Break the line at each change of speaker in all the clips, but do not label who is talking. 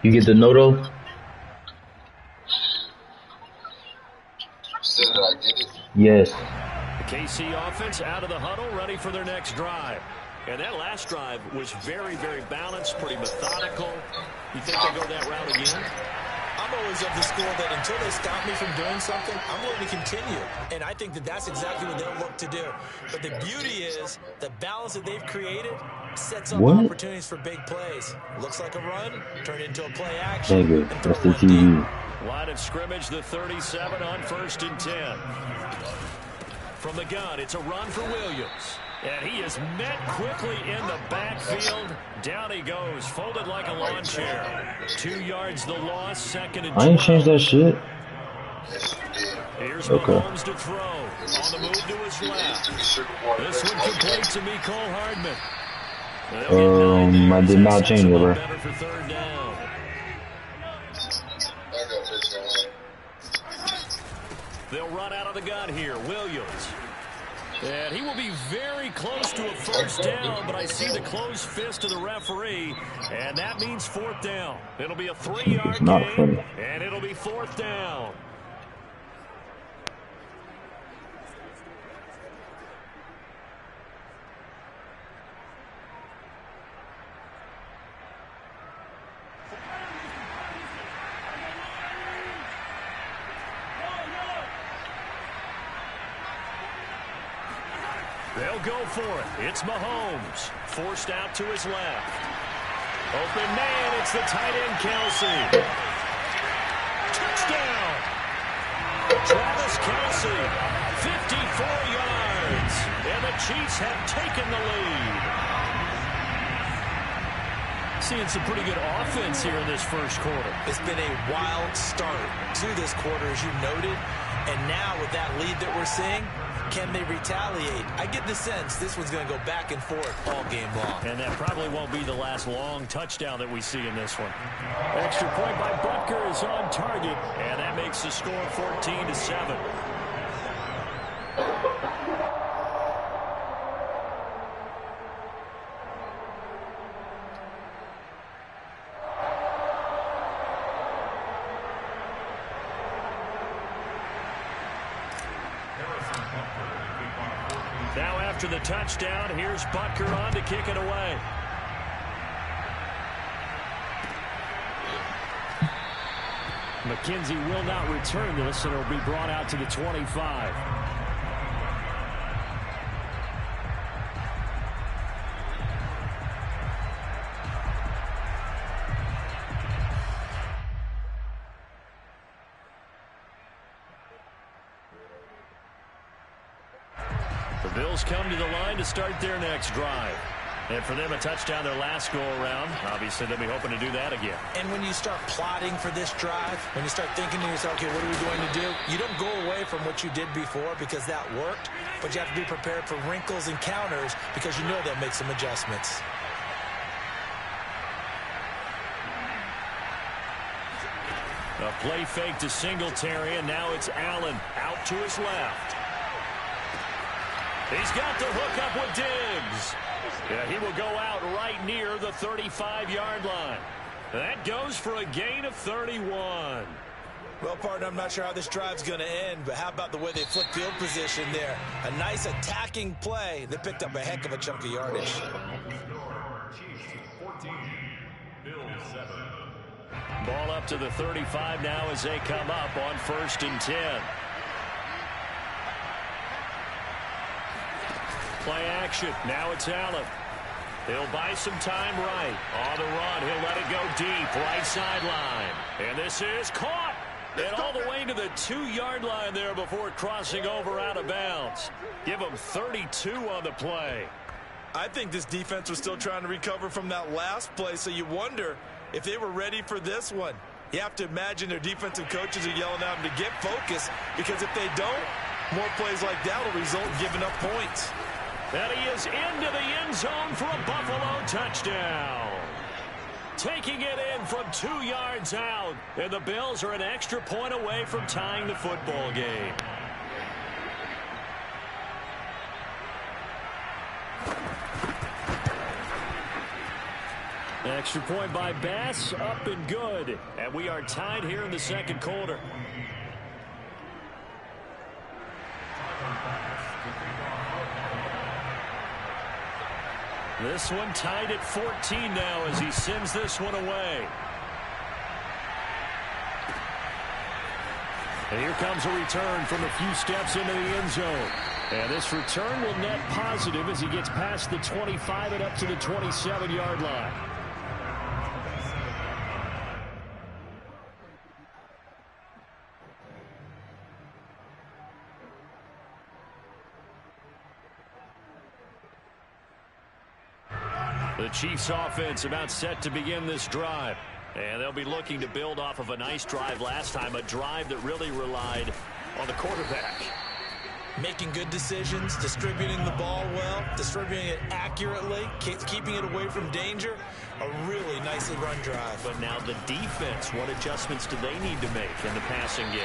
You get the no-do?
Said that I get it?
Yes.
The KC offense out of the huddle, ready for their next drive. And that last drive was very, very balanced, pretty methodical. You think they'll go that route again?
I'm always of the school that until they stop me from doing something, I'm going to continue. And I think that that's exactly what they'll look to do. But the beauty is the balance that they've created sets up opportunities for big plays. Looks like a run, turn into a play action.
Thank you. That's the TV.
Line of scrimmage, the 37 on 1st and 10. From the gun, it's a run for Williams. And he is met quickly in the backfield. Down he goes, folded like a lawn chair. 2 yards the loss, 2nd and 12.
I ain't changed that shit.
Here's Mahomes to throw. On the move to his left. This one complete to Mecole Hardman.
I did not change it, bro.
Better for 3rd down. They'll run out of the gun here. Williams. And he will be very close to a 1st down, but I see the closed fist of the referee, and that means 4th down. It'll be a 3-yard gain, and it'll be 4th down. They'll go for it. It's Mahomes. Forced out to his left. Open man. It's the tight end, Kelsey. Touchdown. Travis Kelsey. 54 yards. And the Chiefs have taken the lead. Seeing some pretty good offense here in this first quarter.
It's been a wild start to this quarter, as you noted. And now with that lead that we're seeing, can they retaliate? I get the sense this one's going to go back and forth all game long.
And that probably won't be the last long touchdown that we see in this one. Extra point by Butker is on target, and that makes the score 14-7. Now after the touchdown, here's Butker on to kick it away. McKenzie will not return this, and it'll be brought out to the 25. The Bills come to the line to start their next drive. And for them, a touchdown their last go-around. Obviously, they'll be hoping to do that again.
And when you start plotting for this drive, when you start thinking to yourself, okay, what are we going to do? You don't go away from what you did before because that worked, but you have to be prepared for wrinkles and counters because you know they'll make some adjustments.
A play fake to Singletary, and now it's Allen out to his left. He's got the hook up with Diggs. Yeah, he will go out right near the 35-yard line. That goes for a gain of 31.
Well, partner, I'm not sure how this drive's going to end, but how about the way they flipped field position there? A nice attacking play that picked up a heck of a chunk of yardage.
Ball up to the 35 now as they come up on 1st and 10. Play action. Now it's Allen. He'll buy some time right. On the run, he'll let it go deep. Right sideline. And this is caught. And all the way to the 2-yard line there before crossing over out of bounds. Give him 32 on the play.
I think this defense was still trying to recover from that last play, so you wonder if they were ready for this one. You have to imagine their defensive coaches are yelling at them to get focused, because if they don't, more plays like that will result in giving up points.
And he is into the end zone for a Buffalo touchdown. Taking it in from 2 yards out. And the Bills are an extra point away from tying the football game. Extra point by Bass, up and good. And we are tied here in the second quarter. This one tied at 14 now as he sends this one away. And here comes a return from a few steps into the end zone. And this return will net positive as he gets past the 25 and up to the 27-yard line. The Chiefs offense about set to begin this drive. And they'll be looking to build off of a nice drive last time, a drive that really relied on the quarterback.
Making good decisions, distributing the ball well, distributing it accurately, keeping it away from danger. A really nicely run drive.
But now the defense, what adjustments do they need to make in the passing game?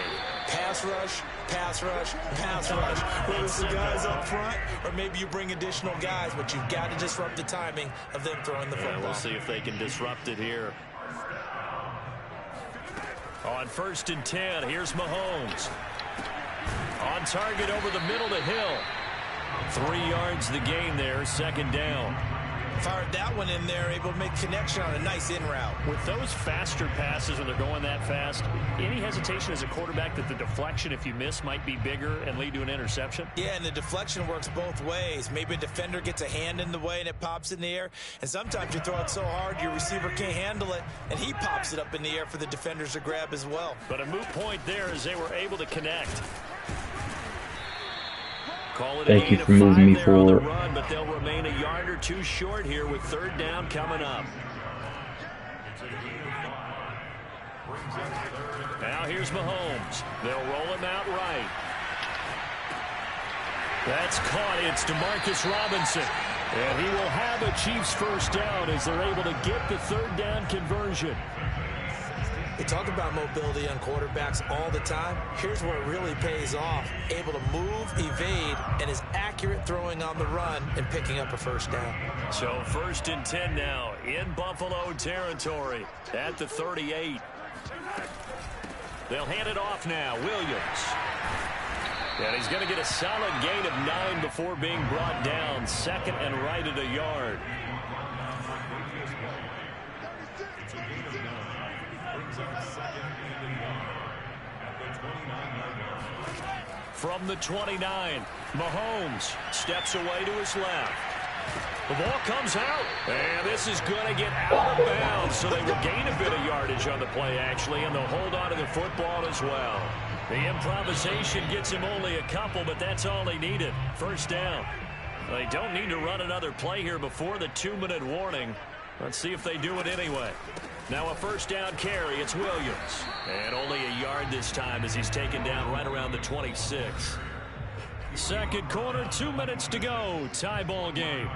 Pass rush, pass rush, pass rush. Whether it's the guys up front or maybe you bring additional guys, but you've got to disrupt the timing of them throwing the football.
We'll see if they can disrupt it here. On 1st and 10, here's Mahomes. On target over the middle to Hill. 3 yards the gain there, second down.
Fired that one in there, able to make connection on a nice in route.
With those faster passes when they're going that fast, any hesitation as a quarterback that the deflection, if you miss, might be bigger and lead to an interception?
Yeah, and the deflection works both ways. Maybe a defender gets a hand in the way and it pops in the air. And sometimes you throw it so hard your receiver can't handle it, and he pops it up in the air for the defenders to grab as well.
But a moot point there as they were able to connect.
Thank you for moving me forward.
Run, but they'll remain a yard or two short here with 3rd down coming up. Now here's Mahomes. They'll roll him out right. That's caught. It's DeMarcus Robinson. And he will have a Chiefs first down as they're able to get the 3rd down conversion.
They talk about mobility on quarterbacks all the time. Here's where it really pays off. Able to move, evade, and is accurate throwing on the run and picking up a first down.
So 1st and 10 now in Buffalo territory at the 38. They'll hand it off now. Williams. And he's going to get a solid gain of 9 before being brought down. 2nd and right at a yard. From the 29, Mahomes steps away to his left. The ball comes out, and this is going to get out of bounds, so they will gain a bit of yardage on the play, actually, and they'll hold on to the football as well. The improvisation gets him only a couple, but that's all he needed. First down. They don't need to run another play here before the 2-minute warning. Let's see if they do it anyway. Now a first down carry. It's Williams. And only a yard this time as he's taken down right around the 26. Second quarter, 2 minutes to go. Tie ball game.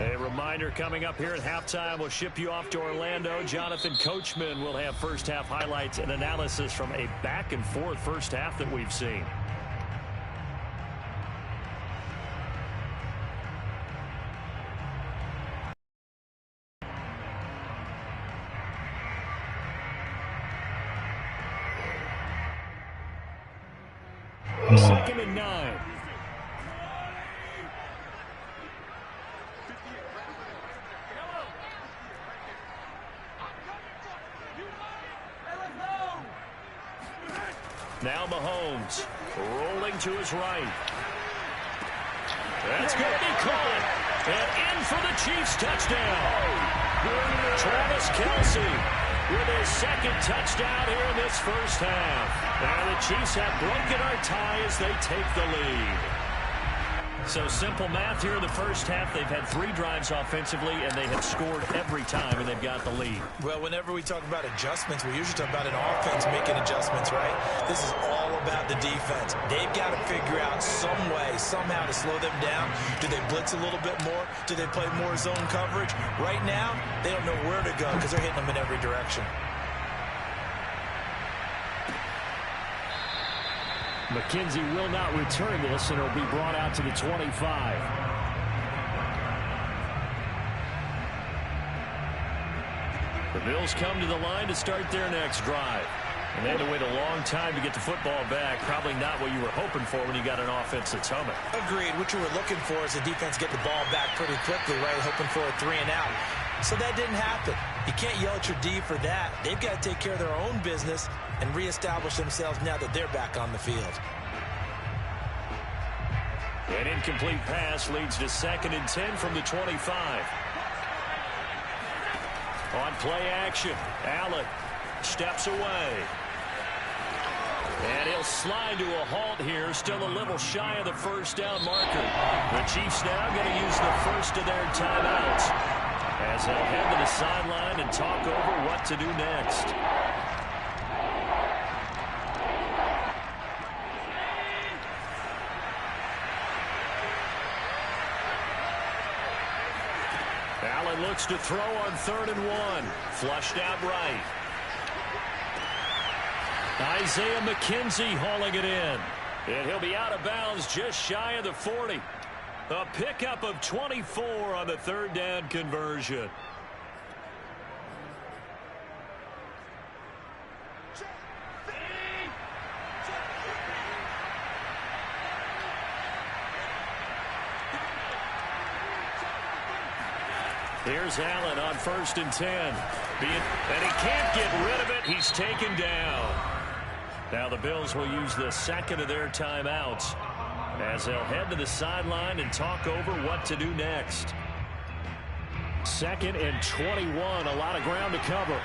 A reminder coming up here at halftime. We'll ship you off to Orlando. Jonathan Coachman will have first half highlights and analysis from a back and forth first half that we've seen. Second and 9. Now Mahomes rolling to his right. That's going to be caught. And in for the Chiefs touchdown. Travis Kelce with his 2nd touchdown here in this first half. And the Chiefs have broken our tie as they take the lead. So simple math here in the first half. They've had 3 drives offensively, and they have scored every time, and they've got the lead.
Well, whenever we talk about adjustments, we usually talk about an offense making adjustments, right? This is all about the defense. They've got to figure out some way, somehow to slow them down. Do they blitz a little bit more? Do they play more zone coverage? Right now, they don't know where to go because they're hitting them in every direction.
McKenzie will not return this, and it'll be brought out to the 25. Bills come to the line to start their next drive. And they had to wait a long time to get the football back. Probably not what you were hoping for when you got an offense that's humming.
Agreed. What you were looking for is the defense get the ball back pretty quickly, right? Hoping for a 3 and out. So that didn't happen. You can't yell at your D for that. They've got to take care of their own business and reestablish themselves now that they're back on the field.
An incomplete pass leads to 2nd and 10 from the 25. On play action, Allen steps away. And he'll slide to a halt here, still a little shy of the first down marker. The Chiefs now going to use the first of their timeouts as they'll head to the sideline and talk over what to do next. Allen looks to throw on 3rd and 1. Flushed out right. Isaiah McKenzie hauling it in. And he'll be out of bounds just shy of the 40. A pickup of 24 on the 3rd down conversion. Here's Allen on 1st and 10. And he can't get rid of it. He's taken down. Now the Bills will use the 2nd of their timeouts as they'll head to the sideline and talk over what to do next. 2nd and 21. A lot of ground to cover.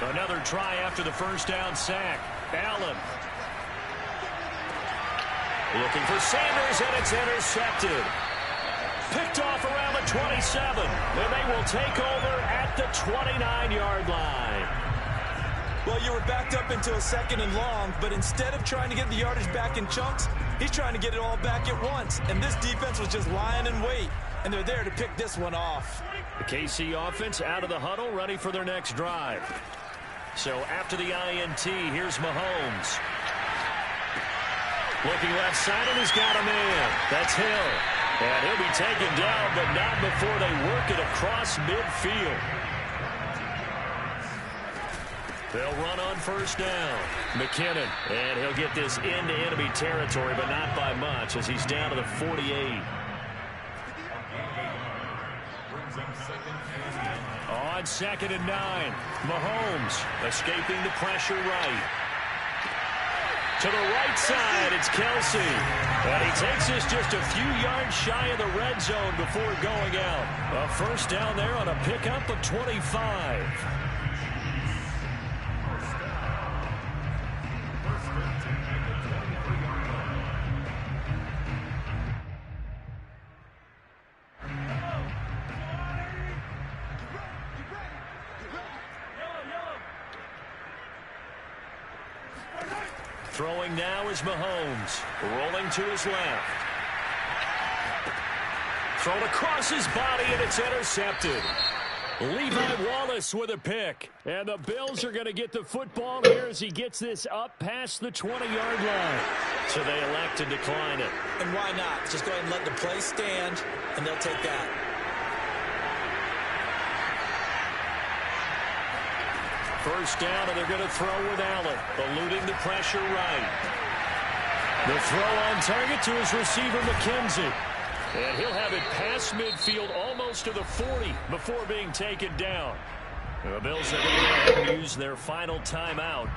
Another try after the first down sack. Allen looking for Sanders, and it's intercepted. Picked off around the 27, and they will take over at the 29-yard line.
Well, you were backed up into a 2nd and long, but instead of trying to get the yardage back in chunks, he's trying to get it all back at once. And this defense was just lying in wait, and they're there to pick this one off.
The KC offense out of the huddle, ready for their next drive. So after the INT, here's Mahomes. Looking left side, and he's got a man. That's Hill. And he'll be taken down, but not before they work it across midfield. They'll run on 1st down. McKinnon, and he'll get this into enemy territory, but not by much as he's down to the 48. On 2nd and 9, Mahomes escaping the pressure right. To the right side, it's Kelsey. And he takes us just a few yards shy of the red zone before going out. A 1st down there on a pickup of 25. Throwing now is Mahomes. Rolling to his left. Thrown across his body, and it's intercepted. Levi Wallace with a pick. And the Bills are going to get the football here as he gets this up past the 20-yard line. So they elect to decline it.
And why not? Just go ahead and let the play stand, and they'll take that.
First down, and they're going to throw with Allen, eluding the pressure right. The throw on target to his receiver, McKenzie. And he'll have it past midfield almost to the 40 before being taken down. The Bills are going to go ahead and use their final timeout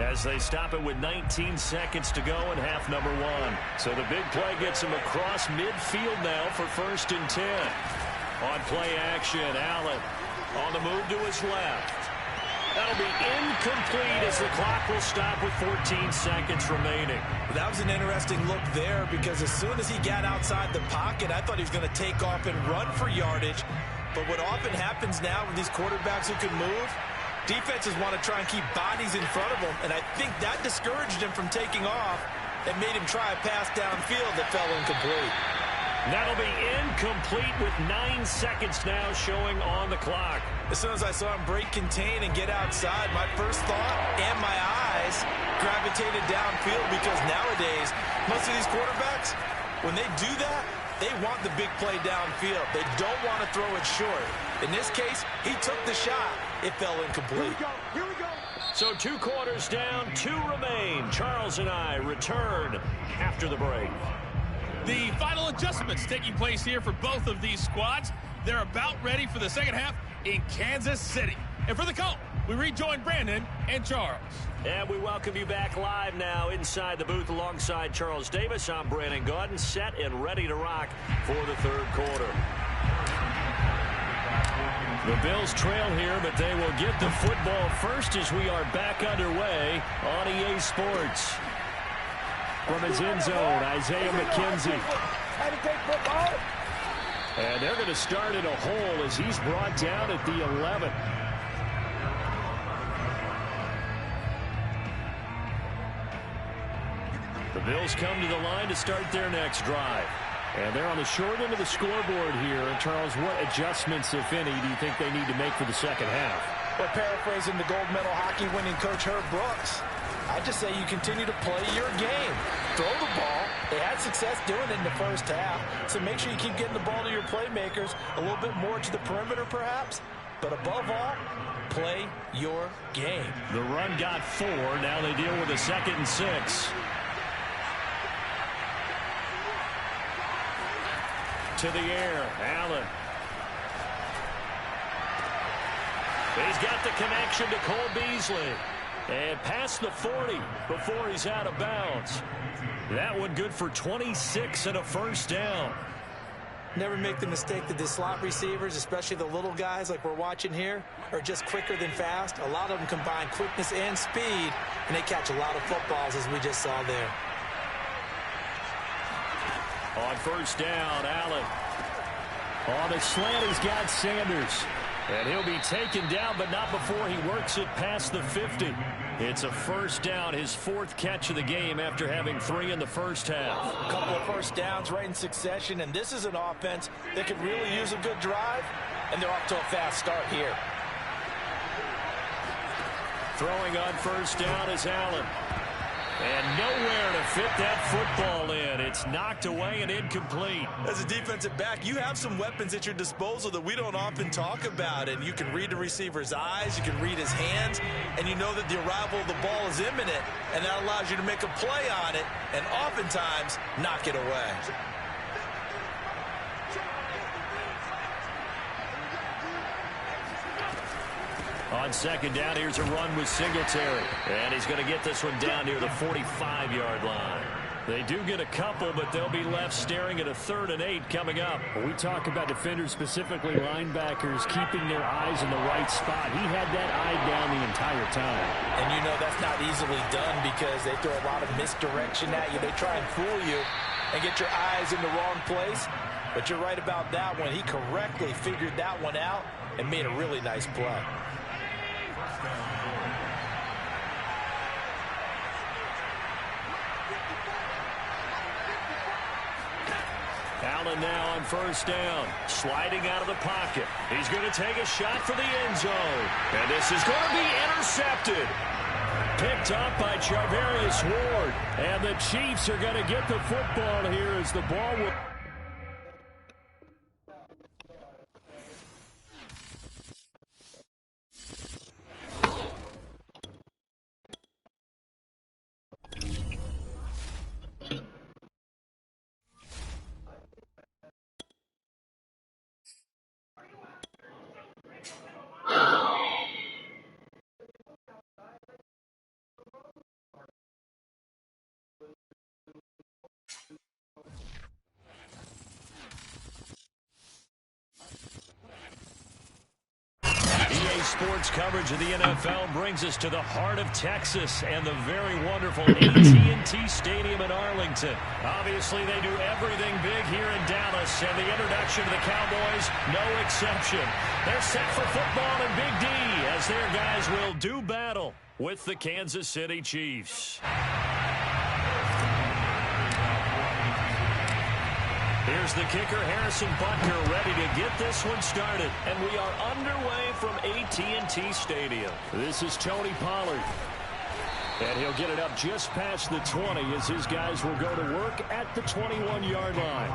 as they stop it with 19 seconds to go in half number 1. So the big play gets him across midfield now for 1st and 10. On play action, Allen on the move to his left. That'll be incomplete as the clock will stop with 14 seconds remaining.
That was an interesting look there because as soon as he got outside the pocket, I thought he was going to take off and run for yardage. But what often happens now with these quarterbacks who can move, defenses want to try and keep bodies in front of them. And I think that discouraged him from taking off and made him try a pass downfield that fell incomplete.
That'll be incomplete with 9 seconds now showing on the clock.
As soon as I saw him break contain and get outside, my first thought and my eyes gravitated downfield because nowadays, most of these quarterbacks, when they do that, they want the big play downfield. They don't want to throw it short. In this case, he took the shot. It fell incomplete.
Here we go. So 2 quarters down, 2 remain. Charles and I return after the break.
The final adjustments taking place here for both of these squads. They're about ready for the second half in Kansas City. And for the call, we rejoin Brandon and Charles.
And we welcome you back live now inside the booth alongside Charles Davis. I'm Brandon Gaudin, set and ready to rock for the third quarter. The Bills trail here, but they will get the football first as we are back underway on EA Sports. From his end zone, Isaiah McKenzie. And they're going to start in a hole as he's brought down at the 11. The Bills come to the line to start their next drive. And they're on the short end of the scoreboard here. And Charles, what adjustments, if any, do you think they need to make for the second half?
Well, paraphrasing the gold medal hockey winning coach Herb Brooks, I just say you continue to play your game. Throw the ball. They had success doing it in the first half. So make sure you keep getting the ball to your playmakers a little bit more to the perimeter perhaps. But above all, play your game.
The run got 4. Now they deal with a 2nd and 6. To the air, Allen. He's got the connection to Cole Beasley. And past the 40 before he's out of bounds. That one good for 26 and a first down.
Never make the mistake that the slot receivers, especially the little guys like we're watching here, are just quicker than fast. A lot of them combine quickness and speed, and they catch a lot of footballs as we just saw there.
On first down, Allen. On the slant, he's got Sanders. And he'll be taken down, but not before he works it past the 50. It's a first down, his 4th catch of the game after having 3 in the first half.
A couple of first downs right in succession, and this is an offense that could really use a good drive, and they're off to a fast start here.
Throwing on first down is Allen. And nowhere to fit that football in. It's knocked away and incomplete.
As a defensive back, you have some weapons at your disposal that we don't often talk about. And you can read the receiver's eyes, you can read his hands, and you know that the arrival of the ball is imminent. And that allows you to make a play on it and oftentimes knock it away.
On second down, here's a run with Singletary. And he's going to get this one down near the 45-yard line. They do get a couple, but they'll be left staring at a 3rd and 8 coming up.
We talk about defenders, specifically linebackers, keeping their eyes in the right spot. He had that eye down the entire time.
And you know that's not easily done because they throw a lot of misdirection at you. They try and fool you and get your eyes in the wrong place. But you're right about that one. He correctly figured that one out and made a really nice play.
Allen now on first down, sliding out of the pocket. He's going to take a shot for the end zone. And this is going to be intercepted. Picked up by Charvarius Ward. And the Chiefs are going to get the football here as the ball will... Sports coverage of the NFL brings us to the heart of Texas and the very wonderful AT&T Stadium in Arlington. Obviously, they do everything big here in Dallas, and the introduction to the Cowboys, no exception. They're set for football in Big D as their guys will do battle with the Kansas City Chiefs. Here's the kicker, Harrison Butker, ready to get this one started. And we are underway from AT&T Stadium. This is Tony Pollard. And he'll get it up just past the 20 as his guys will go to work at the 21-yard line.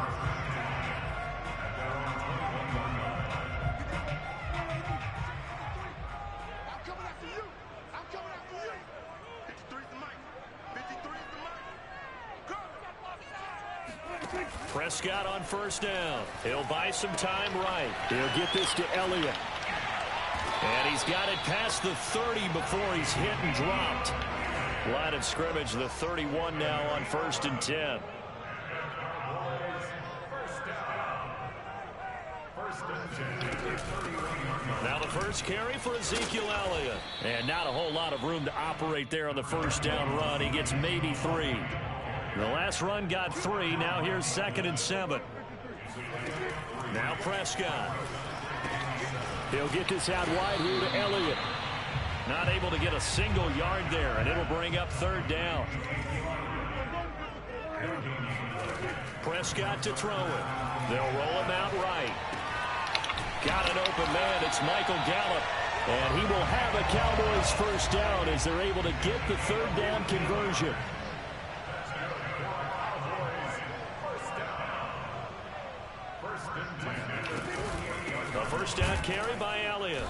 Prescott on first down. He'll buy some time right. He'll get this to Elliott. And he's got it past the 30 before he's hit and dropped. Line of scrimmage, the 31 now on 1st and 10. Now the first carry for Ezekiel Elliott. And not a whole lot of room to operate there on the first down run. He gets maybe 3. The last run got 3. Now here's 2nd and 7. Now Prescott. He'll get this out wide here to Elliott. Not able to get a single yard there, and it'll bring up 3rd down. Prescott to throw it. They'll roll him out right. Got an open man. It's Michael Gallup. And he will have a Cowboys first down as they're able to get the 3rd down conversion. The first down carry by Elliott.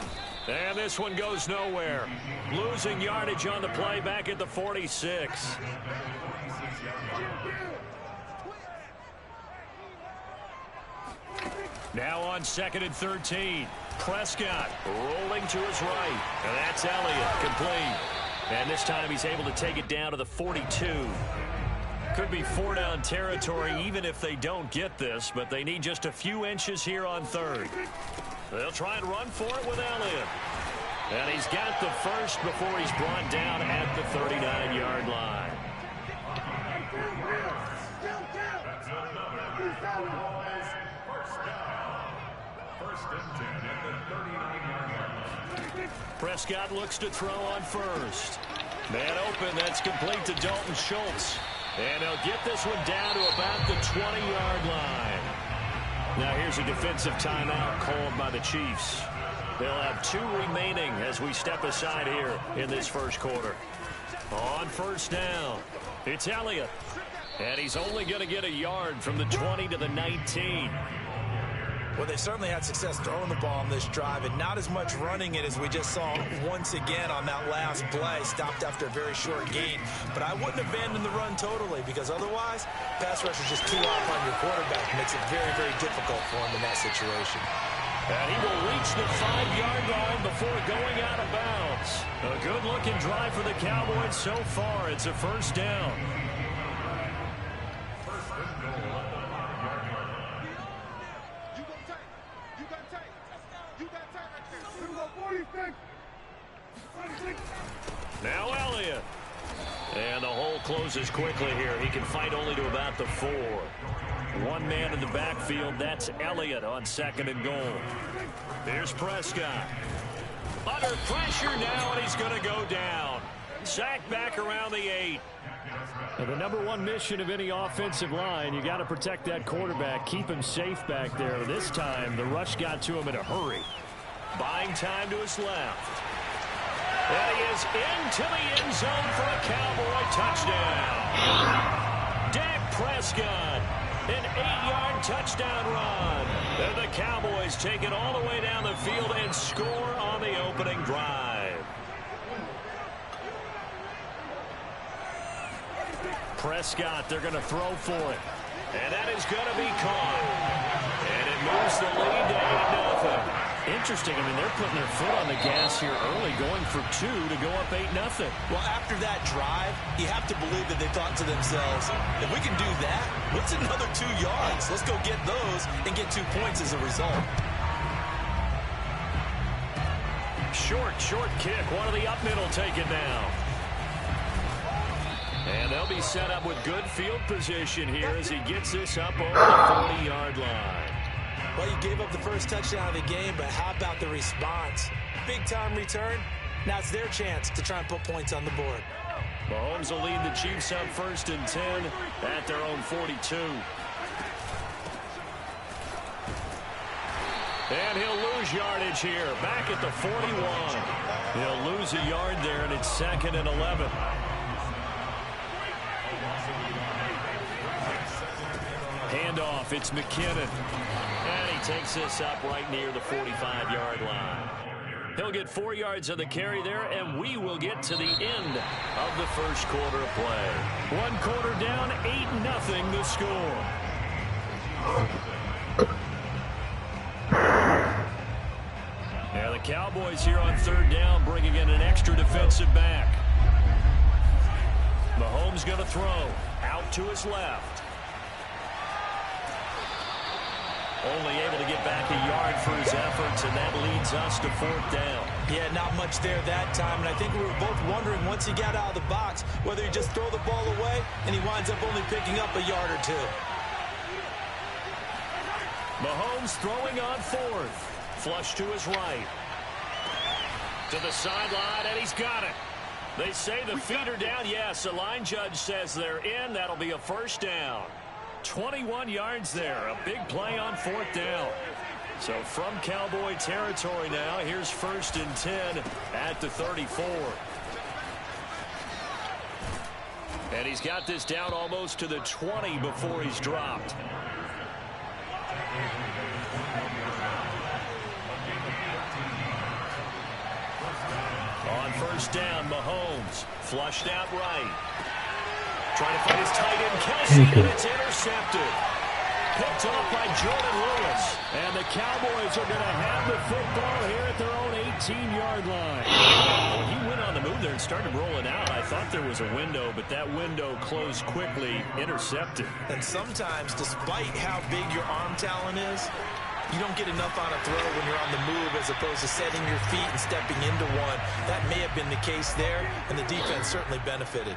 And this one goes nowhere. Losing yardage on the play back at the 46. Now on 2nd and 13. Prescott rolling to his right. And that's Elliott, complete. And this time he's able to take it down to the 42. Could be 4-down territory even if they don't get this, but they need just a few inches here on 3rd. They'll try and run for it with Elliott. And he's got the first before he's brought down at the 39-yard line. Prescott looks to throw on first. Man open, that's complete to Dalton Schultz. And he'll get this one down to about the 20-yard line. Now here's a defensive timeout called by the Chiefs. They'll have 2 remaining as we step aside here in this first quarter. On first down, it's Elliott. And he's only going to get a yard from the 20 to the 19.
Well, they certainly had success throwing the ball on this drive, and not as much running it as we just saw once again on that last play. Stopped after a very short gain. But I wouldn't abandon the run totally, because otherwise, pass rush is just too off on your quarterback. It makes it very, very difficult for him in that situation.
And he will reach the 5-yard line before going out of bounds. A good-looking drive for the Cowboys so far. It's a first down. Now Elliott. And the hole closes quickly here. He can fight only to about the 4. One man in the backfield. That's Elliott on 2nd and goal. Here's Prescott. Under pressure now, and he's going to go down. Sacked back around the 8.
Now, the number 1 mission of any offensive line, you got to protect that quarterback, keep him safe back there. This time, the rush got to him in a hurry.
Buying time to his left. And he is into the end zone for a Cowboy touchdown. Dak Prescott, an 8-yard touchdown run. And the Cowboys take it all the way down the field and score on the opening drive. Prescott, they're going to throw for it. And that is going to be caught. And it moves the lead to 8-0.
Interesting. I mean, they're putting their foot on the gas here early, going for 2 to go up 8-0.
Well, after that drive, you have to believe that they thought to themselves, if we can do that, what's another 2 yards? Let's go get those and get 2 points as a result.
Short kick. One of the up middle take it now. And they'll be set up with good field position here as he gets this up over the 40-yard line.
Well, you gave up the first touchdown of the game, but how about the response? Big-time return. Now it's their chance to try and put points on the board.
Mahomes will lead the Chiefs up 1st and 10 at their own 42. And he'll lose yardage here, back at the 41. He'll lose a yard there, and it's 2nd and 11. Handoff, it's McKinnon. And he takes this up right near the 45-yard line. He'll get 4 yards on the carry there, and we will get to the end of the first quarter of play.
1 quarter down, 8-0 the score. Yeah, the Cowboys here on 3rd down, bringing in an extra defensive back. Mahomes going to throw out to his left. Only able to get back a yard for his efforts, and that leads us to 4th down.
Yeah, not much there that time, and I think we were both wondering once he got out of the box whether he just throw the ball away and he winds up only picking up a yard or 2.
Mahomes throwing on 4th. Flush to his right. To the sideline, and he's got it. They say the feet are down. Yes, the line judge says they're in. That'll be a 1st down. 21 yards there. A big play on 4th down. So from Cowboy territory now, here's 1st and 10 at the 34. And he's got this down almost to the 20 before he's dropped. On 1st down, Mahomes flushed out right. Trying to find his tight end, Kelsey, and it's intercepted. Picked off by Jordan Lewis. And the Cowboys are going to have the football here at their own 18-yard line. Well, he went on the move there and started rolling out. I thought there was a window, but that window closed quickly, intercepted.
And sometimes, despite how big your arm talent is, you don't get enough on a throw when you're on the move as opposed to setting your feet and stepping into one. That may have been the case there, and the defense certainly benefited.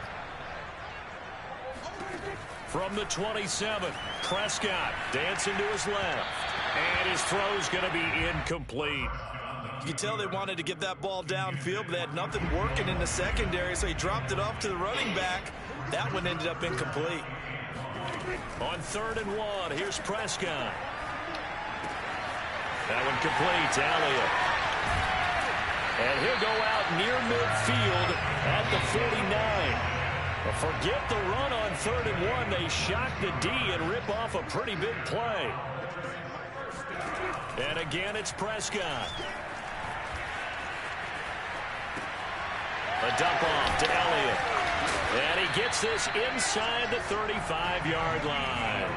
From the 27, Prescott dancing to his left. And his throw's going to be incomplete.
You can tell they wanted to get that ball downfield, but they had nothing working in the secondary, so he dropped it off to the running back. That one ended up incomplete.
On 3rd and 1, here's Prescott. That one complete to Elliott. And he'll go out near midfield at the 49. Forget the run on 3rd and 1. They shock the D and rip off a pretty big play. And again, it's Prescott. A dump off to Elliott. And he gets this inside the 35-yard line.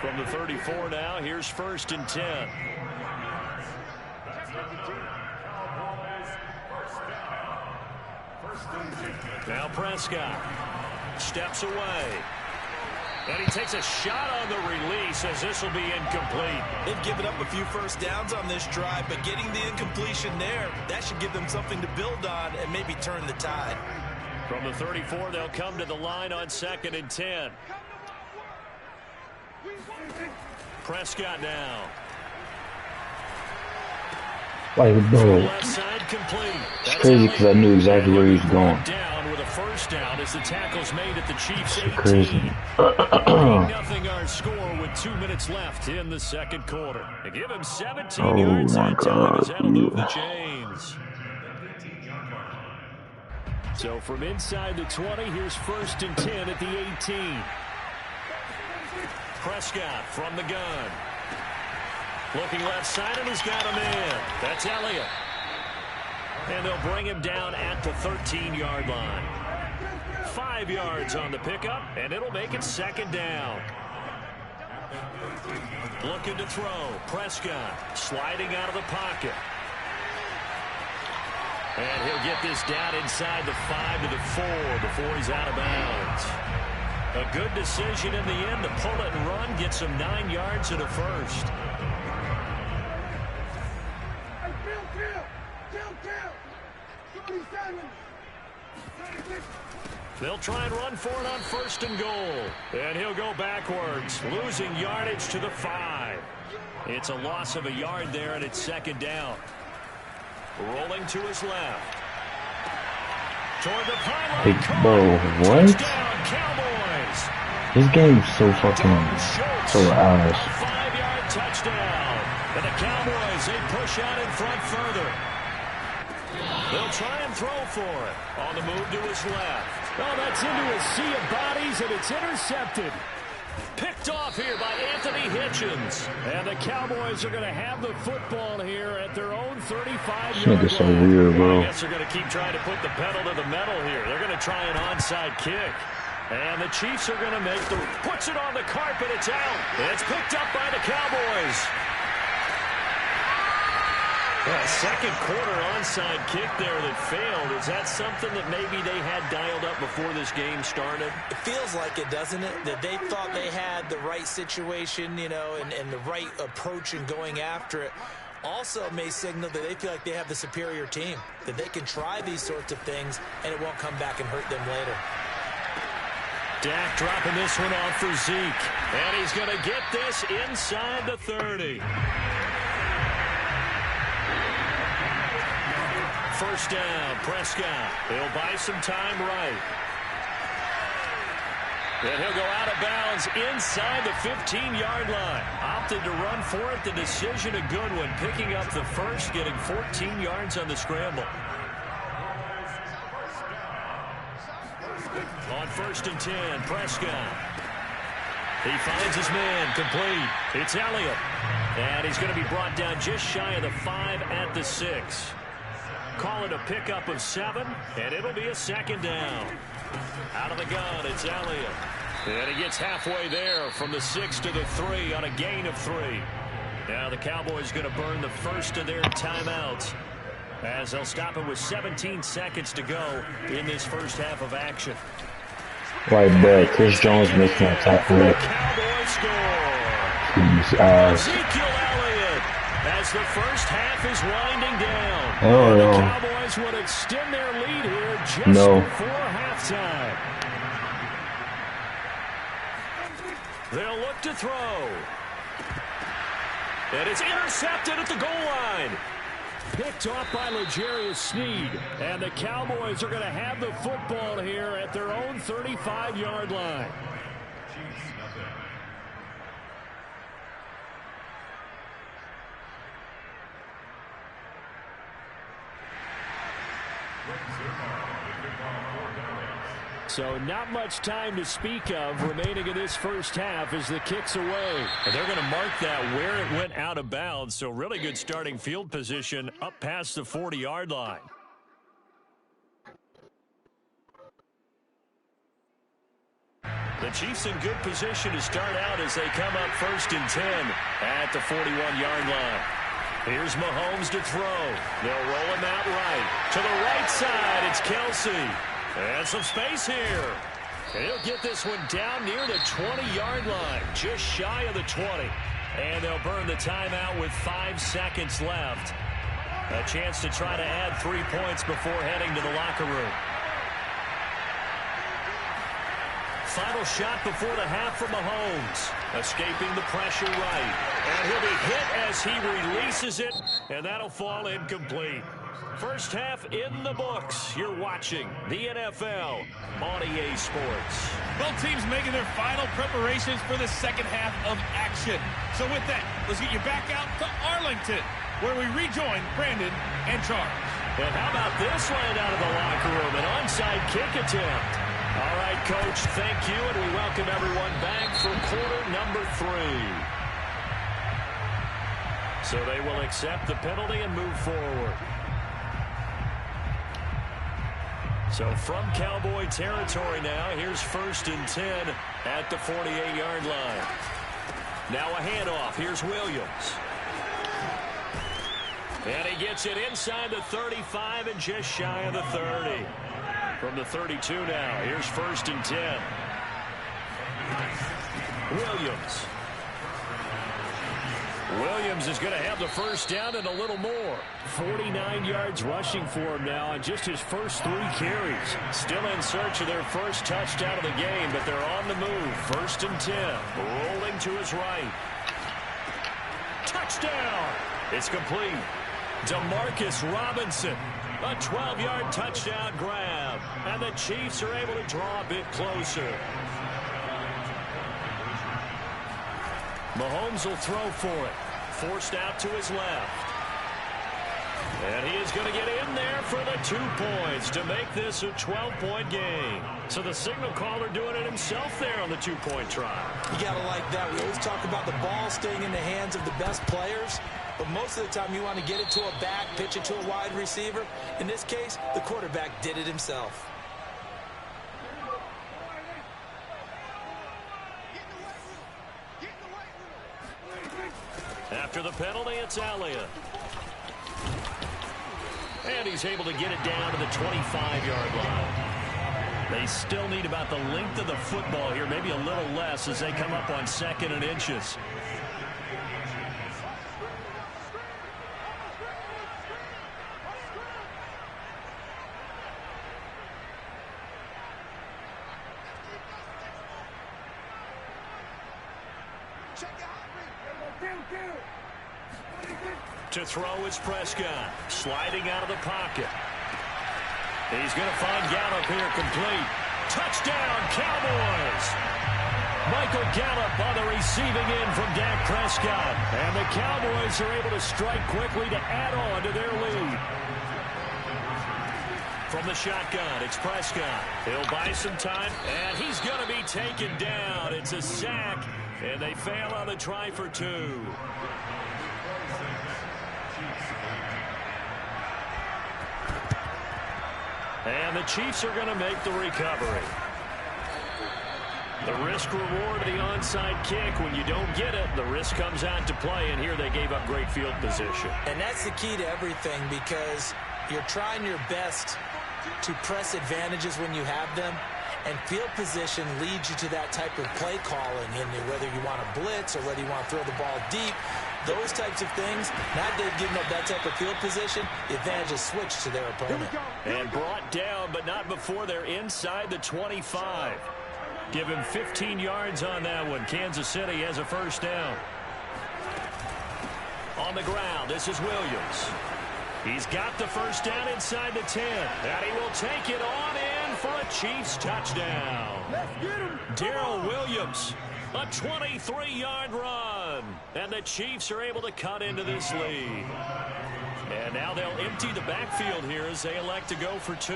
From the 34 now, here's 1st and 10. Now Prescott steps away. And he takes a shot on the release as this will be incomplete.
They've given up a few 1st downs on this drive, but getting the incompletion there, that should give them something to build on and maybe turn the tide.
From the 34, they'll come to the line on 2nd and 10. Prescott now.
Like, bro,
Left side complete.
it's crazy because I knew exactly where he was going.
Down with a 1st down as the tackle's made at the Chiefs' 18.
Crazy.
8-0 our score with 2 minutes left in the 2nd quarter. They give him 17 yards
my
that time as
God,
that'll move the
yeah.
chains. So from inside the 20, here's 1st and 10 at the 18. Prescott from the gun. Looking left side, and he's got him in. That's Elliott. And they'll bring him down at the 13-yard line. 5 yards on the pickup, and it'll make it 2nd down. Looking to throw. Prescott sliding out of the pocket. And he'll get this down inside the 5 to the 4 before he's out of bounds. A good decision in the end to pull it and run, get some 9 yards and a 1st. They'll try and run for it on 1st and goal. And he'll go backwards, losing yardage to the 5. It's a loss of a yard there, and it's 2nd down. Rolling to his left. Toward the pylon.
Like, bro, what?
Cowboys.
This game's so fucking, so ass.
5-yard touchdown. And the Cowboys, they push out in front further. They'll try and throw for it. On the move to his left.
Oh, that's into a sea of bodies, and it's intercepted. Picked off here by Anthony Hitchens. And the Cowboys are going to have the football here at their own 35-yard line.
So weird, bro.
I guess they're going to keep trying to put the pedal to the metal here. They're going to try an onside kick. And the Chiefs are going to make the... Puts it on the carpet. It's out. It's picked up by the Cowboys. Well, second quarter onside kick there that failed. Is that something that maybe they had dialed up before this game started?
It feels like it, doesn't it? That they thought they had the right situation, you know, and the right approach in going after it. Also may signal that they feel like they have the superior team, that they can try these sorts of things and it won't come back and hurt them later.
Dak dropping this one off for Zeke. And he's going to get this inside the 30. First down, Prescott. He'll buy some time right. And he'll go out of bounds inside the 15-yard line. Opted to run for it. The decision a good one. Picking up the first, getting 14 yards on the scramble. On 1st and 10, Prescott. He finds his man, complete. It's Elliott. And he's going to be brought down just shy of the 5 at the 6. Call it a pickup of 7, and it'll be a second down. Out of the gun, it's Elliott. And he gets halfway there from the 6 to the 3 on a gain of 3. Now the Cowboys going to burn the first of their timeouts as they'll stop it with 17 seconds to go in this first half of action.
Right there, Chris Jones missing that tackle.
Cowboys score. Ezekiel Elliott as the first half is winding down.
Oh,
the
no.
Cowboys would extend their lead here just before halftime. They'll look to throw. And it's intercepted at the goal line. Picked off by L'Jarius Sneed. And the Cowboys are going to have the football here at their own 35-yard line. So not much time to speak of remaining in this first half as the kick's away. And they're going to mark that where it went out of bounds. So really good starting field position up past the 40-yard line. The Chiefs in good position to start out as they come up 1st and 10 at the 41-yard line. Here's Mahomes to throw. They'll roll him out right. To the right side, it's Kelsey. And some space here. And he'll get this one down near the 20-yard line, just shy of the 20. And they'll burn the timeout with 5 seconds left. A chance to try to add 3 points before heading to the locker room. Final shot before the half from Mahomes. Escaping the pressure right. And he'll be hit as he releases it. And that'll fall incomplete. First half in the books. You're watching the NFL on EA Sports.
Both teams making their final preparations for the second half of action. So with that, let's get you back out to Arlington, where we rejoin Brandon and Charles.
And how about this land out of the locker room? An onside kick attempt. All right, Coach, thank you, and we welcome everyone back for quarter number 3. So they will accept the penalty and move forward. So from Cowboy territory now, here's 1st and 10 at the 48-yard line. Now a handoff. Here's Williams. And he gets it inside the 35 and just shy of the 30. From the 32 now, here's 1st and 10. Williams. Williams is going to have the first down and a little more. 49 yards rushing for him now on just his first 3 carries. Still in search of their first touchdown of the game, but they're on the move. 1st and 10. Rolling to his right. Touchdown! It's complete. Demarcus Robinson. A 12-yard touchdown grab. And the Chiefs are able to draw a bit closer. Mahomes will throw for it. Forced out to his left.
And he is going to get in there for the 2 points to make this a 12-point game. So the signal caller doing it himself there on the 2-point try.
You got to like that. We always talk about the ball staying in the hands of the best players, but most of the time you want to get it to a back, pitch it to a wide receiver. In this case, the quarterback did it himself.
After the penalty, it's Elliott. And he's able to get it down to the 25-yard line. They still need about the length of the football here, maybe a little less as they come up on 2nd and inches. To throw is Prescott, sliding out of the pocket. He's going to find Gallup here, complete. Touchdown, Cowboys! Michael Gallup on the receiving end from Dak Prescott. And the Cowboys are able to strike quickly to add on to their lead. From the shotgun, it's Prescott. He'll buy some time, and he's going to be taken down. It's a sack, and they fail on the try for 2. And the Chiefs are going to make the recovery. The risk-reward of the onside kick, when you don't get it, the risk comes out to play, and here they gave up great field position.
And that's the key to everything, because you're trying your best to press advantages when you have them, and field position leads you to that type of play calling, and whether you want to blitz or whether you want to throw the ball deep, those types of things, now they've given up that type of field position, the advantage is switched to their opponent.
And brought down, but not before they're inside the 25. Give him 15 yards on that one. Kansas City has a first down. On the ground, this is Williams. He's got the first down inside the 10. And he will take it on in for a Chiefs touchdown. Let's get him. Darrell Williams, a 23-yard run. And the Chiefs are able to cut into this lead. And now they'll empty the backfield here as they elect to go for 2.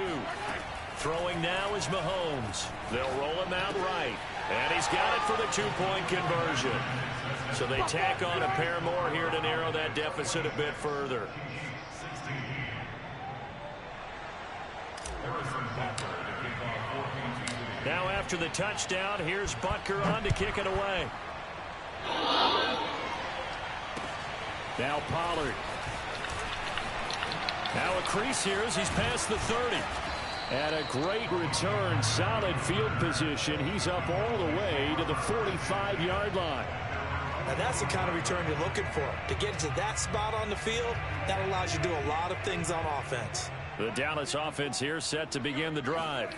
Throwing now is Mahomes. They'll roll him out right. And he's got it for the 2-point conversion. So they tack on a pair more here to narrow that deficit a bit further. Now after the touchdown, here's Butker on to kick it away. Now Pollard. Now a crease here as he's past the 30. And a great return, solid field position. He's up all the way to the 45-yard line.
Now that's the kind of return you're looking for. To get to that spot on the field, that allows you to do a lot of things on offense.
The Dallas offense here set to begin the drive.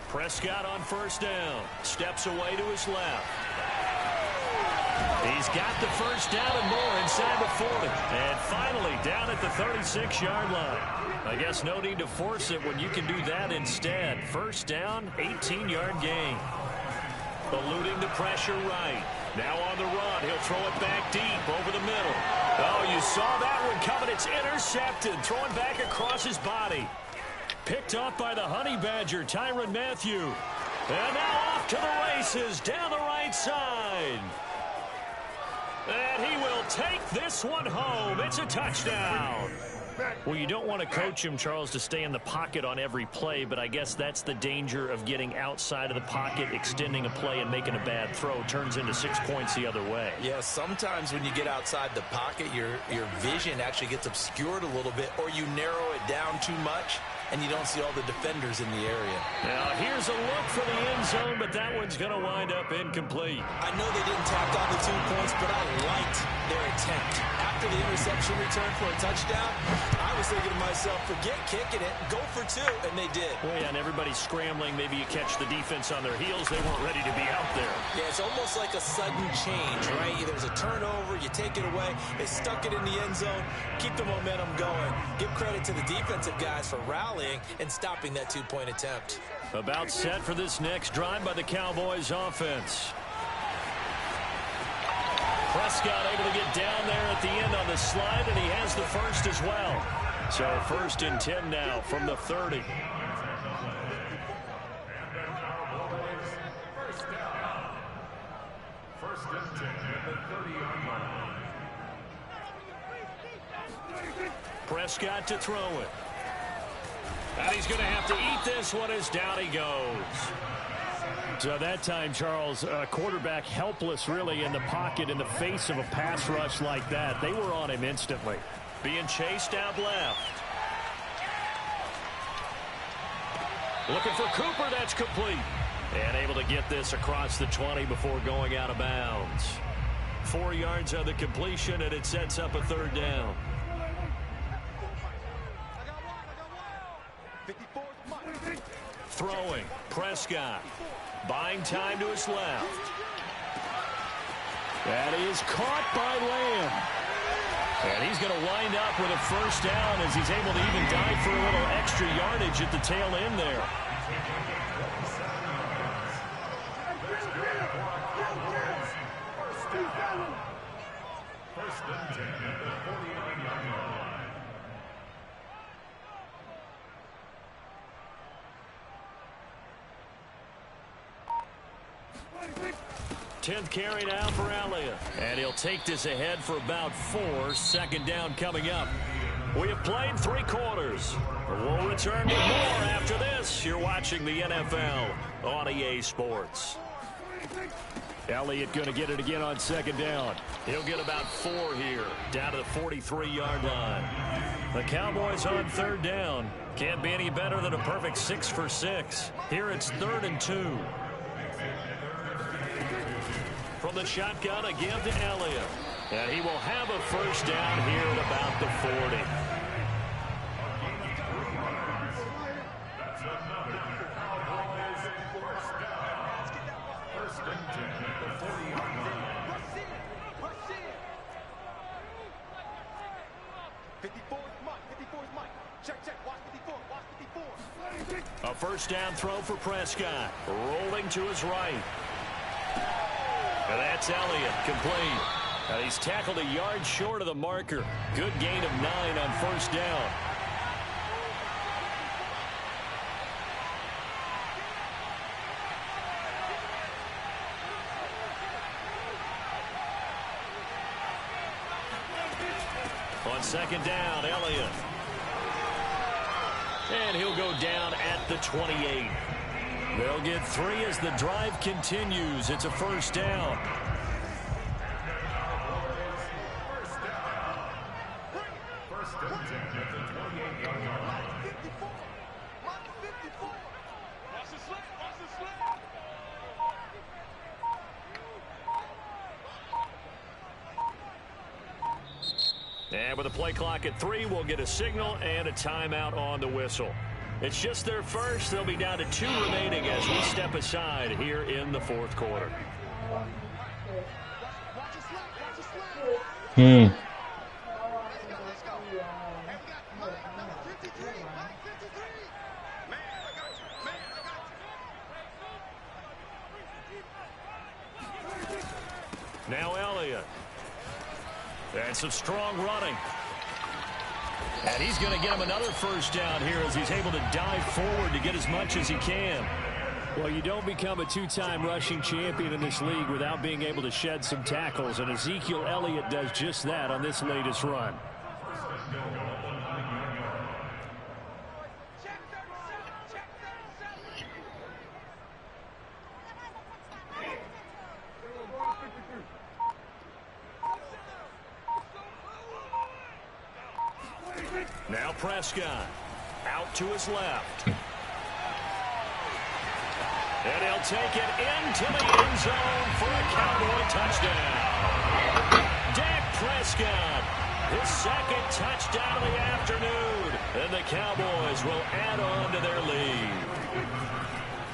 Prescott on first down. Steps away to his left. He's got the first down and more inside the 40. And finally down at the 36-yard line. I guess no need to force it when you can do that instead. First down, 18-yard gain. Eluding the pressure right. Now on the run. He'll throw it back deep over the middle. Oh, you saw that one coming. It's intercepted. Throwing back across his body. Picked off by the Honey Badger, Tyrann Mathieu. And now off to the races down the right side. And he will take this one home. It's a touchdown. Well, you don't want to coach him, Charles, to stay in the pocket on every play, but I guess that's the danger of getting outside of the pocket, extending a play, and making a bad throw. Turns into 6 points the other way.
Yeah, sometimes when you get outside the pocket, your vision actually gets obscured a little bit, or you narrow it down too much, and you don't see all the defenders in the area.
Now, here's a look for the end zone, but that one's going to wind up incomplete.
I know they didn't tack on the 2 points, but I liked their attempt. After the interception return for a touchdown, I was thinking to myself, forget kicking it, go for 2, and they did.
Well, yeah, and everybody's scrambling. Maybe you catch the defense on their heels. They weren't ready to be out there.
Yeah, it's almost like a sudden change, right? There's a turnover, you take it away, they stuck it in the end zone, keep the momentum going. Give credit to the defensive guys for rallying and stopping that 2-point attempt.
About set for this next drive by the Cowboys offense. Prescott able to get down there at the end on the slide, and he has the first as well. So 1st and 10 now from the 30. Prescott to throw it. And he's going to have to eat this one as down he goes.
So that time, Charles, quarterback helpless really in the pocket in the face of a pass rush like that. They were on him instantly.
Being chased out left. Looking for Cooper. That's complete. And able to get this across the 20 before going out of bounds. 4 yards on the completion, and it sets up a 3rd down. Throwing. Prescott. Buying time to his left.
That is caught by Lamb.
And he's going to wind up with a 1st down as he's able to even dive for a little extra yardage at the tail end there. Tenth carry now for Elliott. And he'll take this ahead for about 4. 2nd down coming up. We have played 3 quarters. We'll return with more after this. You're watching the NFL on EA Sports.
Elliott going to get it again on 2nd down.
He'll get about 4 here, down to the 43-yard line. The Cowboys on 3rd down. Can't be any better than a perfect 6 for 6. Here it's 3rd and 2. From the shotgun, a give to Elliott. And he will have a 1st down here at about the 40. A 1st down throw for Prescott. Rolling to his right. And that's Elliott, complete. And he's tackled a yard short of the marker. Good gain of 9 on 1st down. On 2nd down, Elliott. And he'll go down at the 28. They'll get 3 as the drive continues. It's a 1st down. And with the play clock at 3, we'll get a signal and a timeout on the whistle. It's just their first. They'll be down to 2 remaining as we step aside here in the 4th quarter. Now Elliott. And some strong running. And he's going to get him another 1st down here as he's able to dive forward to get as much as he can.
Well, you don't become a 2-time rushing champion in this league without being able to shed some tackles, and Ezekiel Elliott does just that on this latest run.
Now Prescott out to his left. And he'll take it into the end zone for a Cowboy touchdown. Dak Prescott, his 2nd touchdown of the afternoon. And the Cowboys will add on to their lead.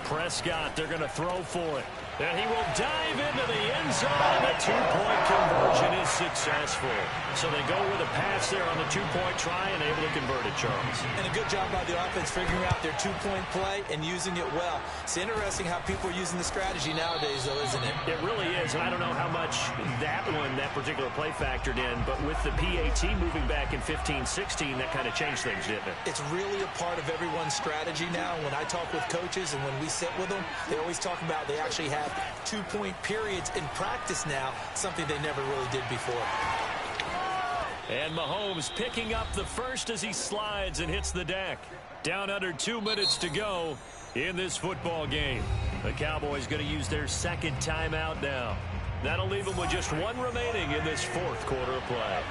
Prescott, they're going to throw for it. And he will dive into the end zone. The two-point conversion is successful. So they go with a pass there on the two-point try and able to convert it, Charles.
And a good job by the offense figuring out their two-point play and using it well. It's interesting how people are using the strategy nowadays, though, isn't it?
It really is, and I don't know how much that particular play factored in, but with the PAT moving back in 15-16, that kind of changed things, didn't it?
It's really a part of everyone's strategy now. When I talk with coaches and when we sit with them, they always talk about they actually have two-point periods in practice now, something they never really did before.
And Mahomes picking up the first as he slides and hits the deck. Down under 2 minutes to go in this football game. The Cowboys going to use their second timeout now. That'll leave them with just one remaining in this fourth quarter of play.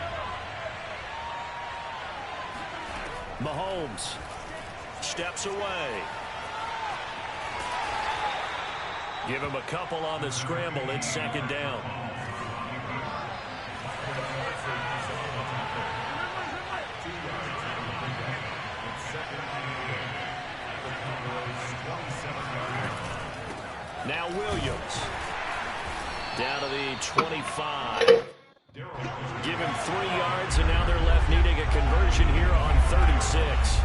Mahomes steps away. Give him a couple on the scramble. It's second down. Now Williams. Down to the 25. Give him 3 yards, and now they're left needing a conversion here on 3rd and 6.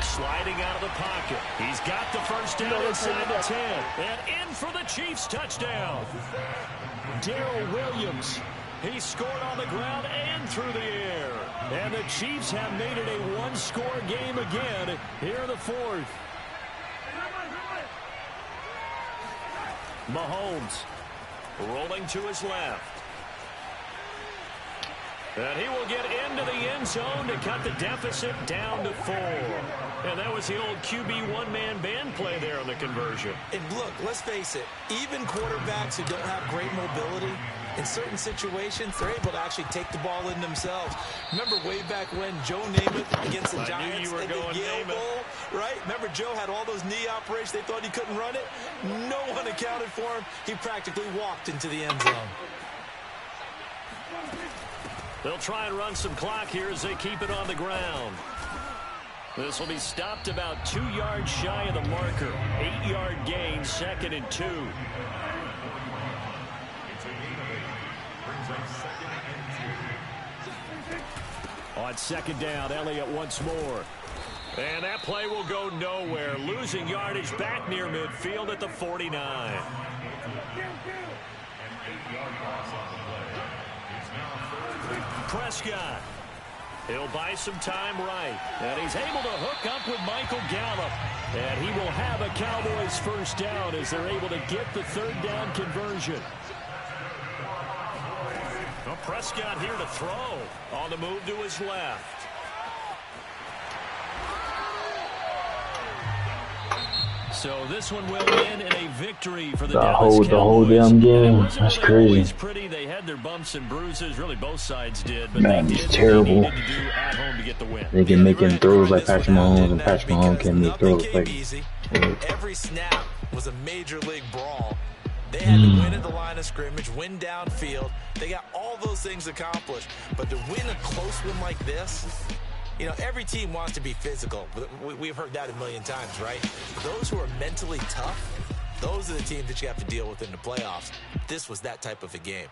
Sliding out of the pocket. He's got the first down inside the 10. And in for the Chiefs touchdown. Darrell Williams. He scored on the ground and through the air. And the Chiefs have made it a one-score game again here in the fourth. Mahomes rolling to his left. And he will get into the end zone to cut the deficit down to 4. And that was the old QB one-man band play there on the conversion.
And look, let's face it, even quarterbacks who don't have great mobility, in certain situations, they're able to actually take the ball in themselves. Remember way back when Joe Namath against the Giants at the Yale Bowl, right? Remember Joe had all those knee operations. They thought he couldn't run it. No one accounted for him. He practically walked into the end zone.
They'll try and run some clock here as they keep it on the ground. This will be stopped about 2 yards shy of the marker. 8-yard gain, 2nd and 2. On 2nd down, Elliott once more. And that play will go nowhere. Losing yardage back near midfield at the 49. Prescott. He'll buy some time right. And he's able to hook up with Michael Gallup. And he will have a Cowboys first down as they're able to get the 3rd down conversion. Well, Prescott here to throw. On the move to his left. So this one will end in a victory for the Dallas Cowboys.
The whole damn game. That's crazy.
Pretty. They had their bumps and bruises. Really, both sides did. But
Man,
they
it's
did
terrible.
what they needed to do at home to get the win.
They can make throws like Patrick Mahomes, and Patrick Mahomes can make throws like.
Every snap was a major league brawl. They had to win at the line of scrimmage, win downfield. They got all those things accomplished. But to win a close one like this, you know, every team wants to be physical. We've heard that a million times, right? Those who are mentally tough, those are the teams that you have to deal with in the playoffs. This was that type of a game.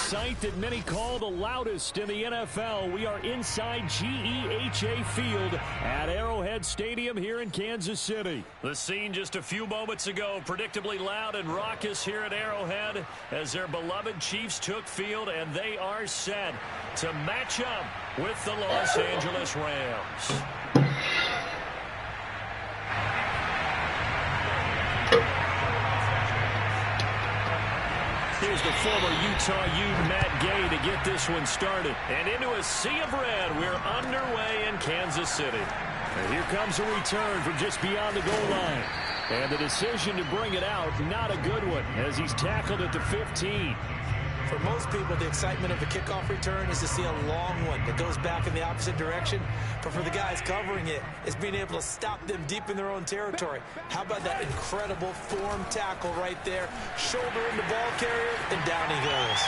sight that many call the loudest in the NFL. We are inside GEHA Field at Arrowhead Stadium here in Kansas City. The scene just a few moments ago, predictably loud and raucous here at Arrowhead as their beloved Chiefs took field, and they are set to match up with the Los Angeles Rams. Here's the former Utah Ute, Matt Gay, to get this one started. And into a sea of red, we're underway in Kansas City. And here comes a return from just beyond the goal line. And the decision to bring it out, not a good one, as he's tackled at the 15.
For most people, the excitement of a kickoff return is to see a long one that goes back in the opposite direction. But for the guys covering it, it's being able to stop them deep in their own territory. How about that incredible form tackle right there? Shoulder in the ball carrier, and down he goes.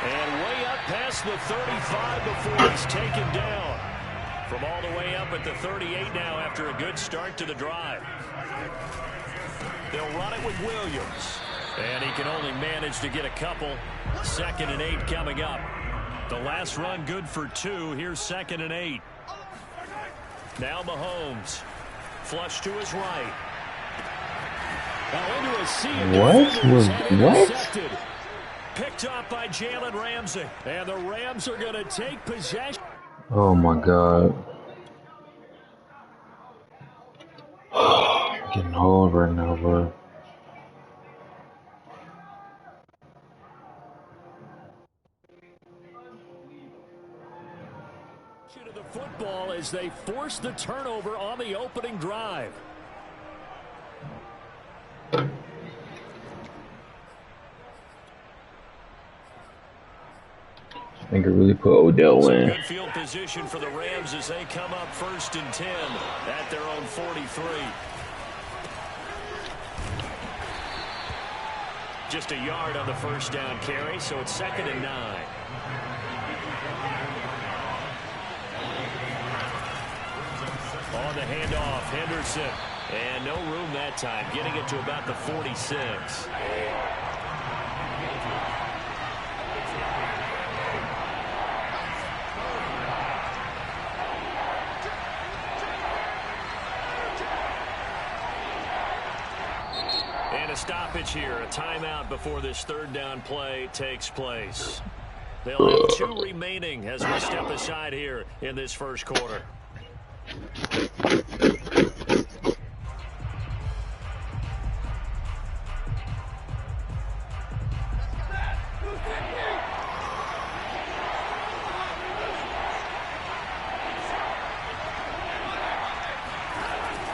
And way up past the 35 before he's taken down. From all the way up at the 38 now after a good start to the drive. They'll run it with Williams. And he can only manage to get a couple. 2nd and 8 coming up. The last run good for 2. Here's 2nd and 8. Now Mahomes. Flush to his right. Now into a sea of
What?
Picked up by Jalen Ramsey. And the Rams are going to take possession.
Oh my God. I'm getting old right now, bro.
To the football as they force the turnover on the opening drive.
I think I really put Odell in.
Good field position for the Rams as they come up 1st and 10 at their own 43. Just a yard on the first down carry, so it's 2nd and 9. On the handoff, Henderson. And no room that time, getting it to about the 46. And a stoppage here, a timeout before this 3rd down play takes place. They'll have 2 remaining as we step aside here in this first quarter.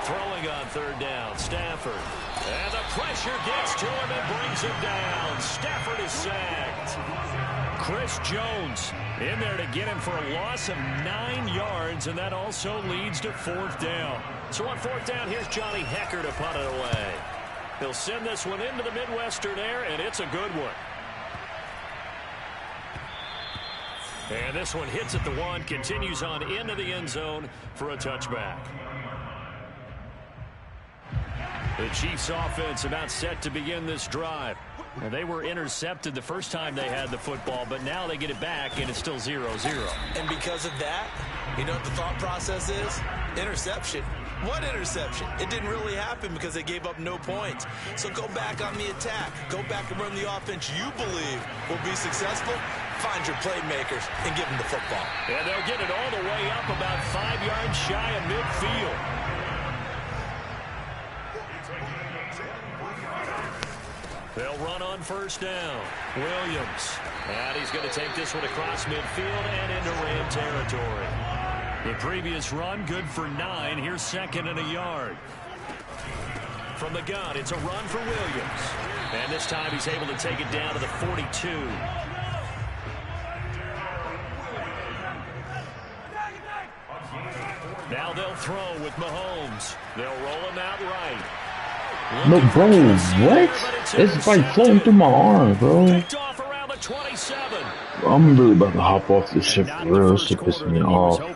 Throwing on 3rd down, Stafford. And the pressure gets to him and brings him down. Stafford is sacked. Chris Jones in there to get him for a loss of 9 yards, and that also leads to 4th down. So on 4th down, here's Johnny Hecker to punt it away. He'll send this one into the Midwestern air, and it's a good one. And this one hits at the 1, continues on into the end zone for a touchback. The Chiefs offense about set to begin this drive. And they were intercepted the first time they had the football, but now they get it back, and it's still 0-0.
And because of that, you know what the thought process is? Interception. What interception? It didn't really happen because they gave up no points. So go back on the attack. Go back and run the offense you believe will be successful. Find your playmakers and give them the football.
And they'll get it all the way up about 5 yards shy of midfield. They'll run on 1st down. Williams. And he's going to take this one across midfield and into Ram territory. The previous run, good for 9. Here's 2nd and a yard. From the gun, it's a run for Williams. And this time he's able to take it down to the 42. Now they'll throw with Mahomes. They'll roll him out right.
No, bro, what? It's like floating through my arm, bro.
Picked off around the 27.
I'm really about to hop off this shit for real. This shit pissing me off. I'm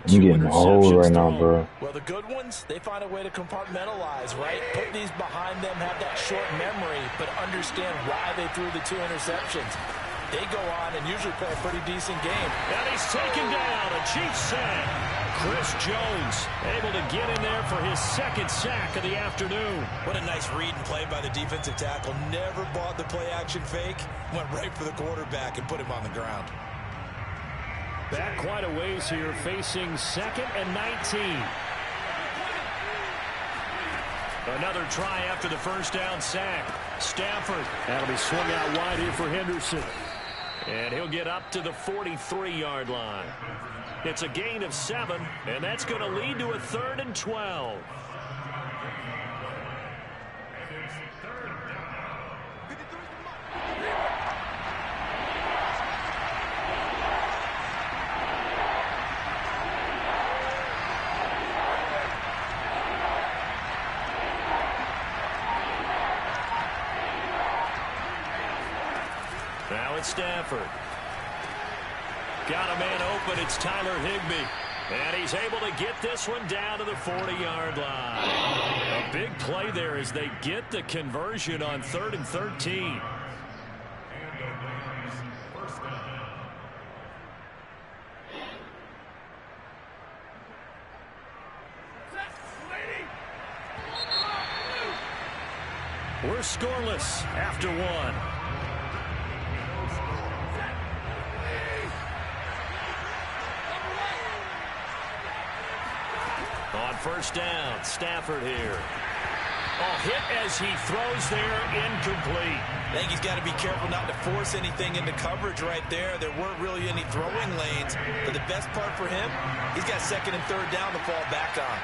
getting old right now, bro.
Well, the good ones, they find a way to compartmentalize, right? Put these behind them, have that short memory, but understand why they threw the 2 interceptions. they go on and usually play a pretty decent game.
And he's taken down. A Chiefs sack. Chris Jones able to get in there for his second sack of the afternoon.
What a nice read and play by the defensive tackle. Never bought the play-action fake. Went right for the quarterback and put him on the ground.
Back quite a ways here, facing 2nd and 19. Another try after the first down sack. Stafford. That'll be swung out wide here for Henderson. And he'll get up to the 43-yard line. It's a gain of 7, and that's going to lead to a 3rd and 12. Now it's Stafford. Got a man open. It's Tyler Higbee. And he's able to get this one down to the 40-yard line. A big play there as they get the conversion on 3rd and 13. We're scoreless after 1. On first down, Stafford here. Oh, hit as he throws there, incomplete.
I think he's got to be careful not to force anything into coverage right there. There weren't really any throwing lanes. But the best part for him, he's got 2nd and 3rd down to fall back on.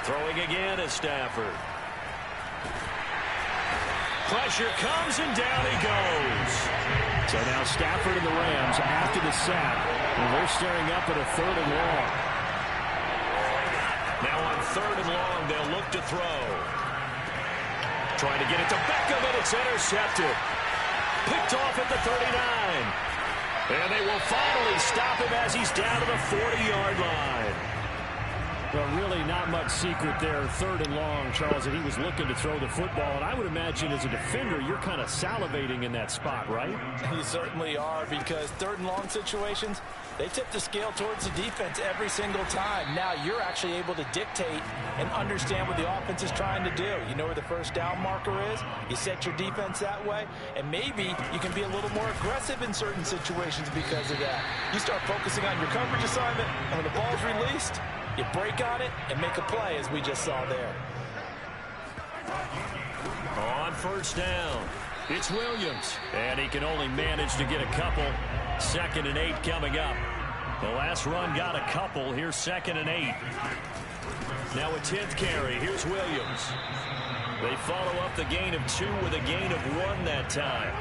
Throwing again is Stafford. Pressure comes and down he goes. So now Stafford and the Rams after the sack. And they're staring up at a 3rd and long. Now on 3rd and long, they'll look to throw. Trying to get it to Beckham, and it's intercepted. Picked off at the 39. And they will finally stop him as he's down to the 40-yard line. Well, really not much secret there. 3rd and long, Charles, and he was looking to throw the football. And I would imagine as a defender, you're kind of salivating in that spot, right?
You certainly are, because 3rd and long situations, they tip the scale towards the defense every single time. Now you're actually able to dictate and understand what the offense is trying to do. You know where the first down marker is. You set your defense that way, and maybe you can be a little more aggressive in certain situations because of that. You start focusing on your coverage assignment, and when the ball's released, you break on it and make a play, as we just saw there.
On first down, it's Williams. And he can only manage to get a couple. 2nd and 8 coming up. The last run got a couple. Here's 2nd and 8. Now a 10th carry. Here's Williams. They follow up the gain of 2 with a gain of 1 that time.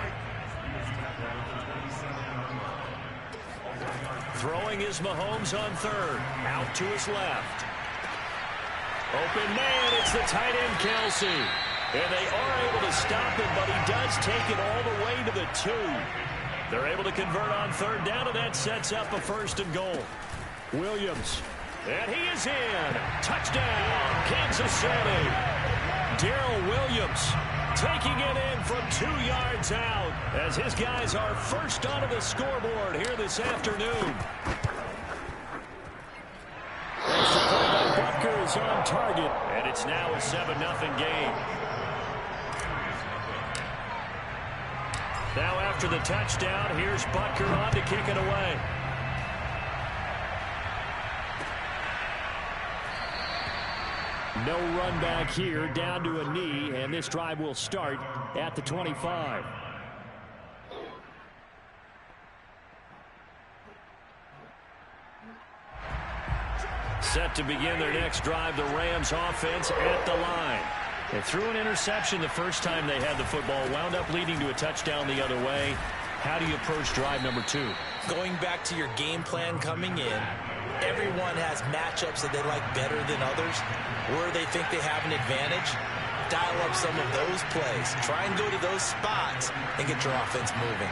Throwing is Mahomes on 3rd. Out to his left. Open man, it's the tight end Kelsey. And they are able to stop him, but he does take it all the way to the 2. They're able to convert on 3rd down, and that sets up a 1st and goal. Williams. And he is in. Touchdown, Kansas City. Darrell Williams taking it in from 2 yards out as his guys are first onto the scoreboard here this afternoon. Extra point by Butker is on target, and it's now a 7-0 game. Now after the touchdown, here's Butker on to kick it away. No run back here, down to a knee, and this drive will start at the 25. Set to begin their next drive, the Rams offense at the line. They threw an interception the first time they had the football, wound up leading to a touchdown the other way. How do you approach drive number 2?
Going back to your game plan coming in, everyone has matchups that they like better than others, where they think they have an advantage. Dial up some of those plays. Try and go to those spots and get your offense moving.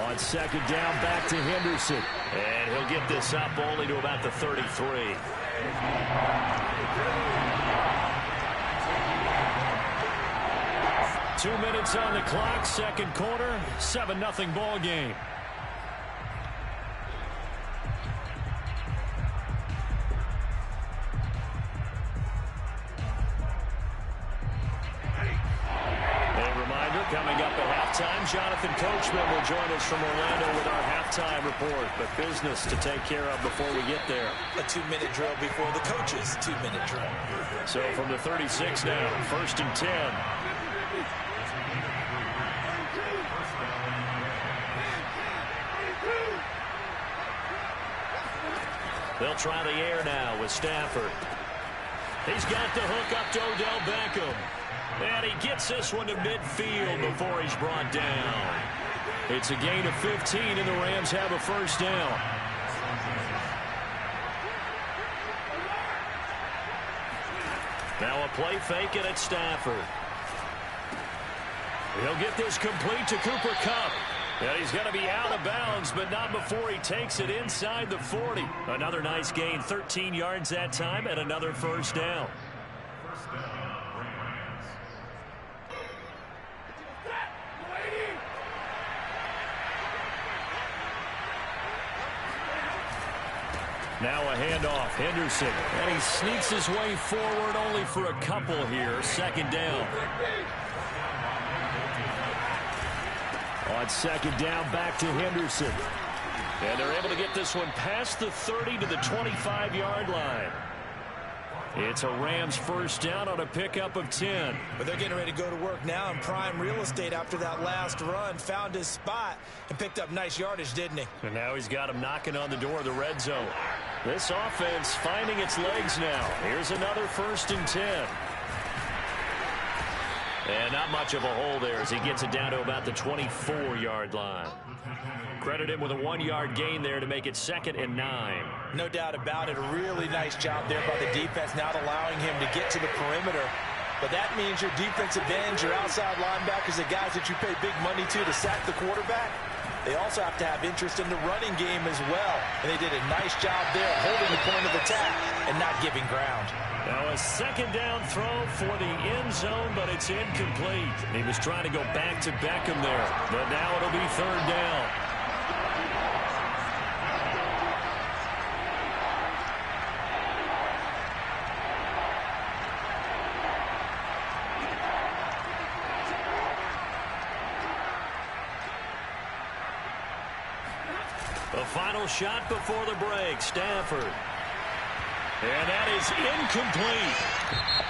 On second down, back to Henderson. And he'll get this up only to about the 33. 2 minutes on the clock, second quarter, 7-0 ball game. Coming up at halftime, Jonathan Coachman will join us from Orlando with our halftime report. But business to take care of before we get there.
A 2-minute drill before the coaches' 2-minute drill.
So from the 36 now, 1st and 10. They'll try the air now with Stafford. He's got the hook up to Odell Beckham. And he gets this one to midfield before he's brought down. It's a gain of 15, and the Rams have a first down. Now a play fake, and it's Stafford. He'll get this complete to Cooper Kupp. And he's going to be out of bounds, but not before he takes it inside the 40. Another nice gain, 13 yards that time, and another first down. Now a handoff, Henderson, and he sneaks his way forward only for a couple here, second down. On second down, back to Henderson. And they're able to get this one past the 30 to the 25-yard line. It's a Rams first down on a pickup of 10.
But they're getting ready to go to work now in prime real estate after that last run. Found his spot and picked up nice yardage, didn't he?
And now he's got him knocking on the door of the red zone. This offense finding its legs now. Here's another 1st and 10. And not much of a hole there as he gets it down to about the 24-yard line. Credit him with a 1-yard gain there to make it 2nd and 9.
No doubt about it. A really nice job there by the defense, not allowing him to get to the perimeter. But that means your defensive ends, your outside linebackers, the guys that you pay big money to sack the quarterback, they also have to have interest in the running game as well. And they did a nice job there holding the point of attack and not giving ground.
Now a second down throw for the end zone, but it's incomplete. He was trying to go back to Beckham there, but now it'll be 3rd down. The final shot before the break, Stafford. And that is incomplete.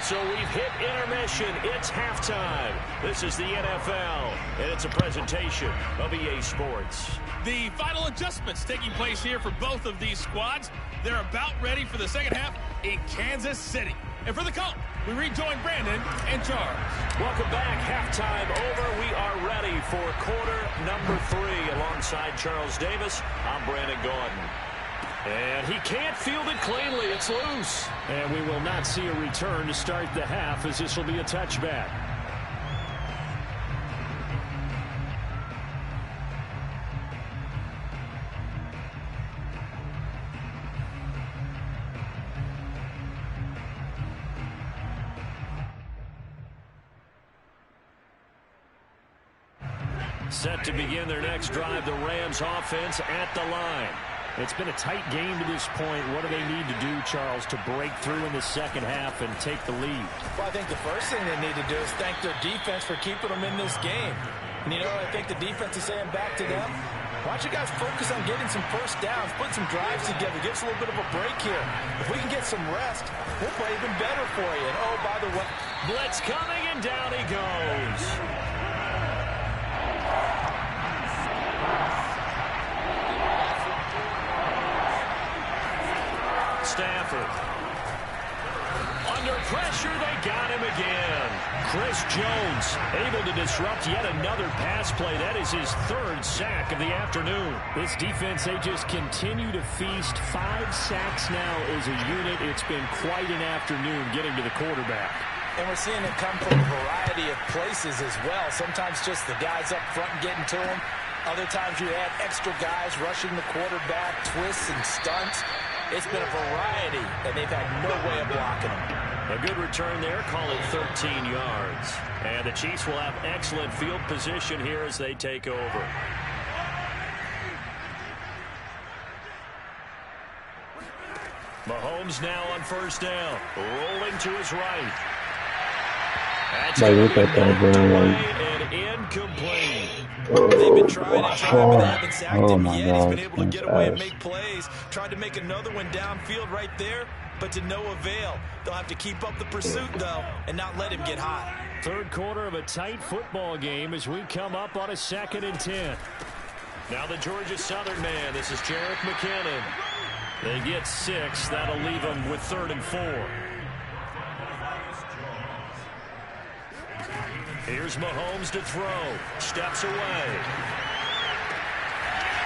So we've hit intermission. It's halftime. This is the NFL, and it's a presentation of EA Sports.
The final adjustments taking place here for both of these squads. They're about ready for the second half in Kansas City. And for the call, we rejoin Brandon and Charles.
Welcome back. Halftime over. We are ready for quarter number 3. Alongside Charles Davis, I'm Brandon Gaudin. And he can't field it cleanly. It's loose. And we will not see a return to start the half, as this will be a touchback. Set to begin their next drive, the Rams offense at the line. It's been a tight game to this point. What do they need to do, Charles, to break through in the second half and take the lead?
Well, I think the first thing they need to do is thank their defense for keeping them in this game. And, you know, I think the defense is saying back to them, why don't you guys focus on getting some first downs, put some drives together, give us a little bit of a break here. If we can get some rest, we'll play even better for you. And, oh, by the way,
blitz coming, and down he goes. Stafford. Under pressure, they got him again. Chris Jones able to disrupt yet another pass play. That is his 3rd sack of the afternoon. This defense, they just continue to feast. 5 sacks now as a unit. It's been quite an afternoon getting to the quarterback.
And we're seeing it come from a variety of places as well. Sometimes just the guys up front getting to him. Other times you add extra guys rushing the quarterback, twists and stunts. It's been a variety, and they've had no way of blocking them.
A good return there, call it 13 yards. And the Chiefs will have excellent field position here as they take over. Mahomes now on first down, rolling to his right. That's
look at that, bro.
and incomplete.
They've been trying and trying, but they haven't sacked
Oh
him
my
yet. He's been
God,
able to get away and
that's
make plays. Tried to make another one downfield right there, but to no avail. They'll have to keep up the pursuit, though, and not let him get hot.
Third quarter of a tight football game as we come up on a 2nd and 10. Now the Georgia Southern man. This is Jerick McKinnon. They get 6. That'll leave them with 3rd and 4. Here's Mahomes to throw. Steps away.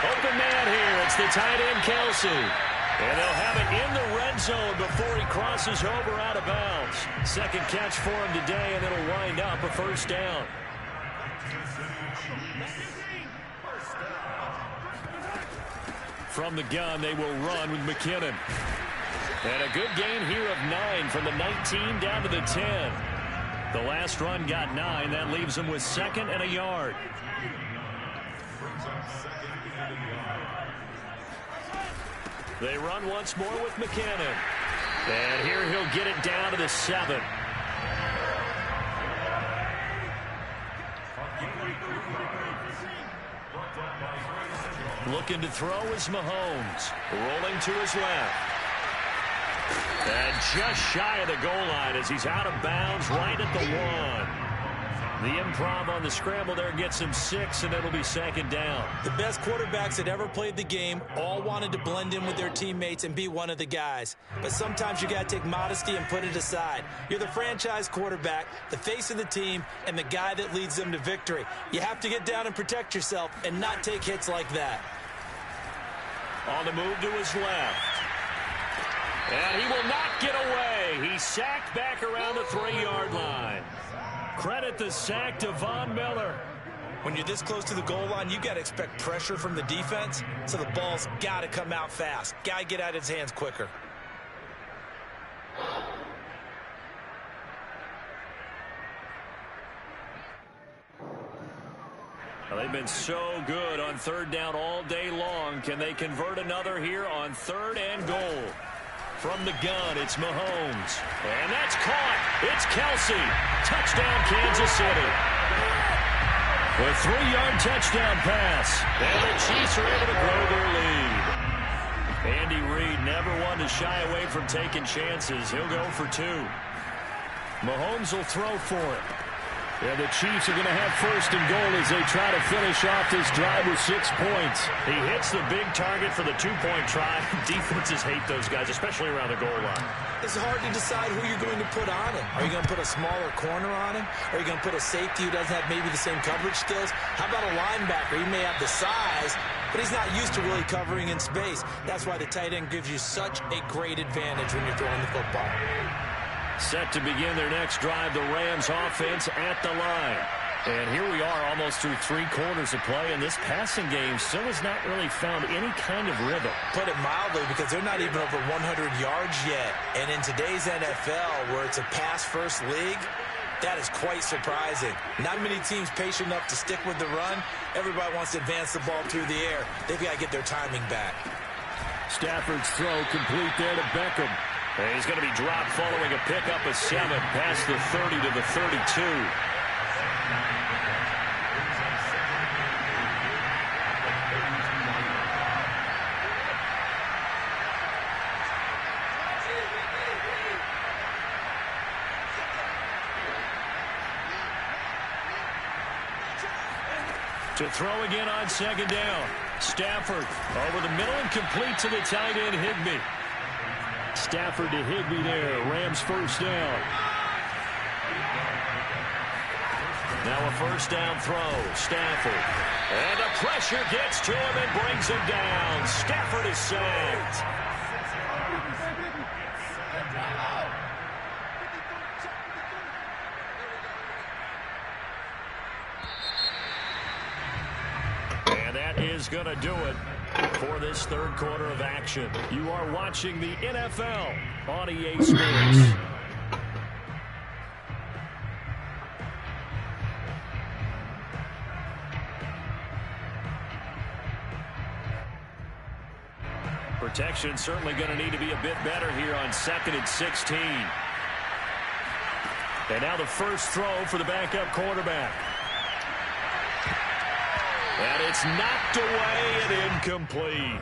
Open man here. It's the tight end, Kelsey. And they'll have it in the red zone before he crosses over out of bounds. Second catch for him today, and it'll wind up a first down. From the gun, they will run with McKinnon. And a good gain here of 9 from the 19 down to the 10. The last run got 9. That leaves them with 2nd and a yard. They run once more with McKinnon. And here he'll get it down to the 7. Looking to throw is Mahomes. Rolling to his left. And just shy of the goal line as he's out of bounds right at the 1. The improv on the scramble there gets him 6, and it'll be 2nd down.
The best quarterbacks that ever played the game all wanted to blend in with their teammates and be one of the guys. But sometimes you got to take modesty and put it aside. You're the franchise quarterback, the face of the team, and the guy that leads them to victory. You have to get down and protect yourself and not take hits like that.
On the move to his left. And he will not get away. He's sacked back around the 3-yard line. Credit the sack to Von Miller.
When you're this close to the goal line, you got to expect pressure from the defense, so the ball's got to come out fast. Got to get out of his hands quicker.
Well, they've been so good on 3rd down all day long. Can they convert another here on 3rd and goal? From the gun, it's Mahomes. And that's caught. It's Kelsey. Touchdown, Kansas City. A 3-yard touchdown pass. And the Chiefs are able to grow their lead. Andy Reid never one to shy away from taking chances. He'll go for 2. Mahomes will throw for it. And the Chiefs are going to have 1st and goal as they try to finish off this drive with 6 points. He hits the big target for the 2-point try. Defenses hate those guys, especially around the goal line.
It's hard to decide who you're going to put on him. Are you going to put a smaller corner on him? Are you going to put a safety who doesn't have maybe the same coverage skills? How about a linebacker? He may have the size, but he's not used to really covering in space. That's why the tight end gives you such a great advantage when you're throwing the football.
Set to begin their next drive, the Rams offense at the line. And here we are almost through 3 quarters of play, and this passing game still has not really found any kind of rhythm.
Put it mildly, because they're not even over 100 yards yet. And in today's NFL, where it's a pass-first league, that is quite surprising. Not many teams patient enough to stick with the run. Everybody wants to advance the ball through the air. They've got to get their timing back.
Stafford's throw complete there to Beckham. And he's going to be dropped following a pickup of 7 past the 30 to the 32. To throw again on 2nd down. Stafford over the middle and complete to the tight end, Higbee. Stafford to Higbee there. Rams 1st down. Now a 1st down throw. Stafford. And the pressure gets to him and brings him down. Stafford is sacked. that is going to do it for this third quarter of action. You are watching the NFL on EA Sports. Protection certainly going to need to be a bit better here on 2nd and 16. And now the first throw for the backup quarterback. And it's knocked away and incomplete.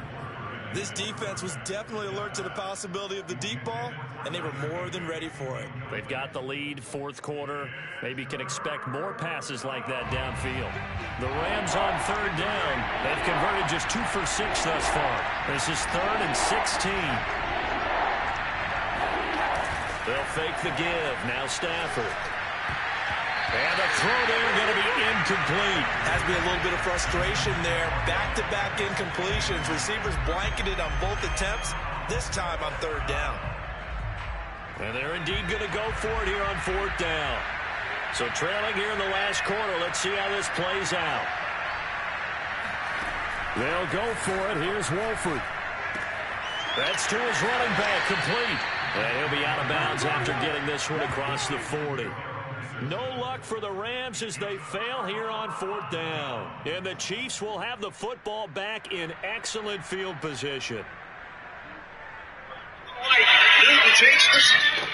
This defense was definitely alert to the possibility of the deep ball, and they were more than ready for it.
They've got the lead, fourth quarter. Maybe can expect more passes like that downfield. The Rams on third down. They've converted just 2 for 6 thus far. This is 3rd and 16. They'll fake the give. Now Stafford. And the throw there going to be incomplete.
Has to be a little bit of frustration there. Back-to-back incompletions. Receivers blanketed on both attempts, this time on third down.
And they're indeed going to go for it here on 4th down. So trailing here in the last quarter. Let's see how this plays out. They'll go for it. Here's Wolford. That's to his running back, complete. And he'll be out of bounds after getting this one across the 40. No luck for the Rams as they fail here on 4th down. And the Chiefs will have the football back in excellent field position.
Newton takes the snap.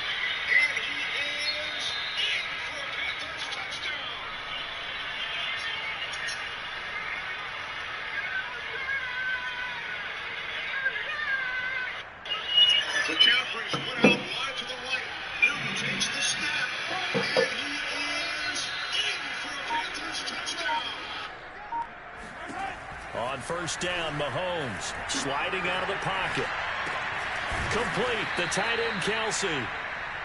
The count brings one out wide to the right. Newton takes the snap. And he is in for a Panthers touchdown.
On 1st down, Mahomes sliding out of the pocket. Complete, the tight end Kelsey.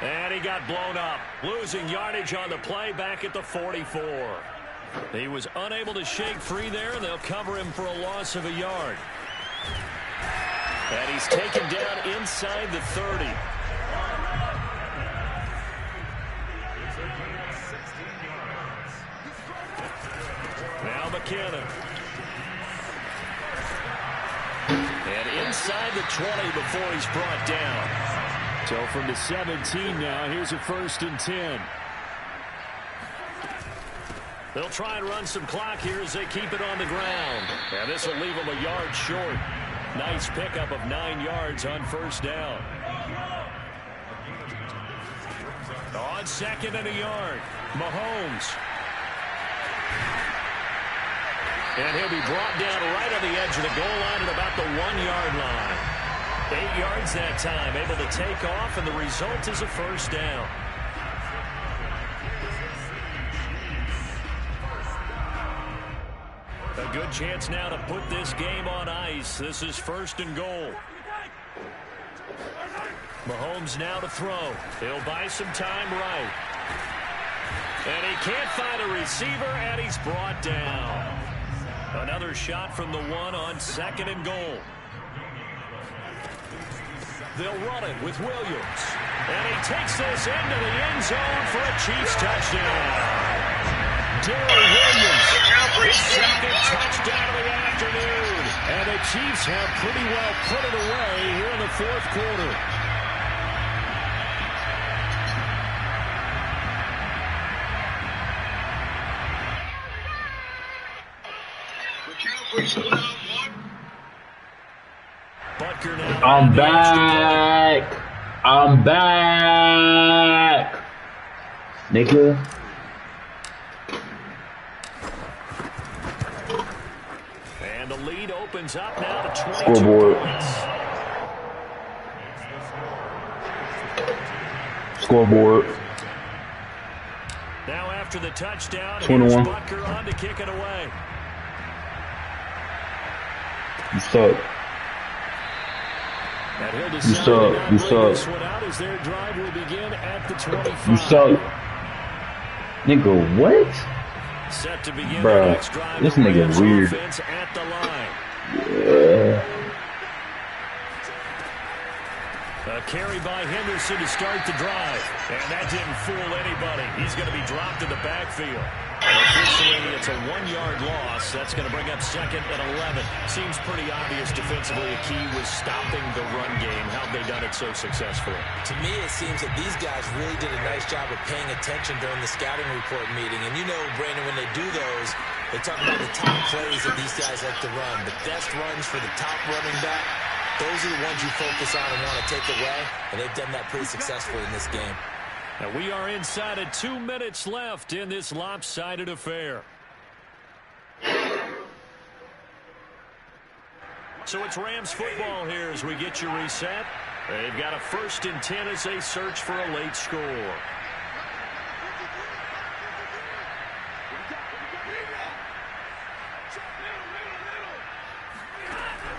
And he got blown up, losing yardage on the play back at the 44. He was unable to shake free there, and they'll cover him for a loss of a yard. And he's taken down inside the 30. Now McKinnon. And inside the 20 before he's brought down. So from the 17 now, here's a 1st and 10. They'll try and run some clock here as they keep it on the ground. And this will leave them a yard short. Nice pickup of 9 yards on 1st down. On 2nd and a yard, Mahomes. And he'll be brought down right on the edge of the goal line at about the 1-yard line. 8 yards that time, able to take off, and the result is a 1st down. A good chance now to put this game on ice. This is 1st and goal. Mahomes now to throw. He'll buy some time right. And he can't find a receiver, and he's brought down. Another shot from the 1 on 2nd and goal. They'll run it with Williams. And he takes this into the end zone for a Chiefs touchdown. Darrell Williams, his 2nd touchdown of the afternoon. And the Chiefs have pretty well put it away here in the 4th quarter. Butker now.
I'm back. I'm back. Nigga.
And the lead opens up now to 22
Scoreboard.
points.
Scoreboard.
Now after the touchdown,
21.
here's Butker on to kick it away.
You suck.
And he'll
You
decide
suck.
to not
You
bring
suck.
this one out as their drive will begin at the 25.
You suck. Nigga, what?
Set to begin
Bruh,
the next drive.
this
the
nigga
Rams
weird.
offense at the line.
Yeah.
A carry by Henderson to start the drive. And that didn't fool anybody. He's going to be dropped in the backfield. Officially, it's a 1-yard loss. That's going to bring up 2nd and 11. Seems pretty obvious defensively. A key was stopping the run game. How have they done it so successfully?
To me, it seems that these guys really did a nice job of paying attention during the scouting report meeting. And you know, Brandon, when they do those, they talk about the top plays that these guys like to run. The best runs for the top running back, those are the ones you focus on and want to take away. And they've done that pretty successfully in this game.
And we are inside of 2 minutes left in this lopsided affair. So it's Rams football here as we get you reset. They've got a 1st and 10 as they search for a late score.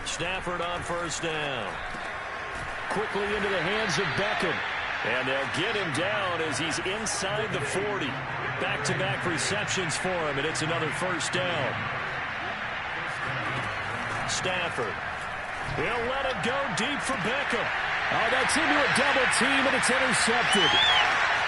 Stafford on 1st down. Quickly into the hands of Beckham. And they'll get him down as he's inside the 40. Back-to-back receptions for him, and it's another 1st down. Stafford. He'll let it go deep for Beckham. Oh, that's into a double team, and it's intercepted.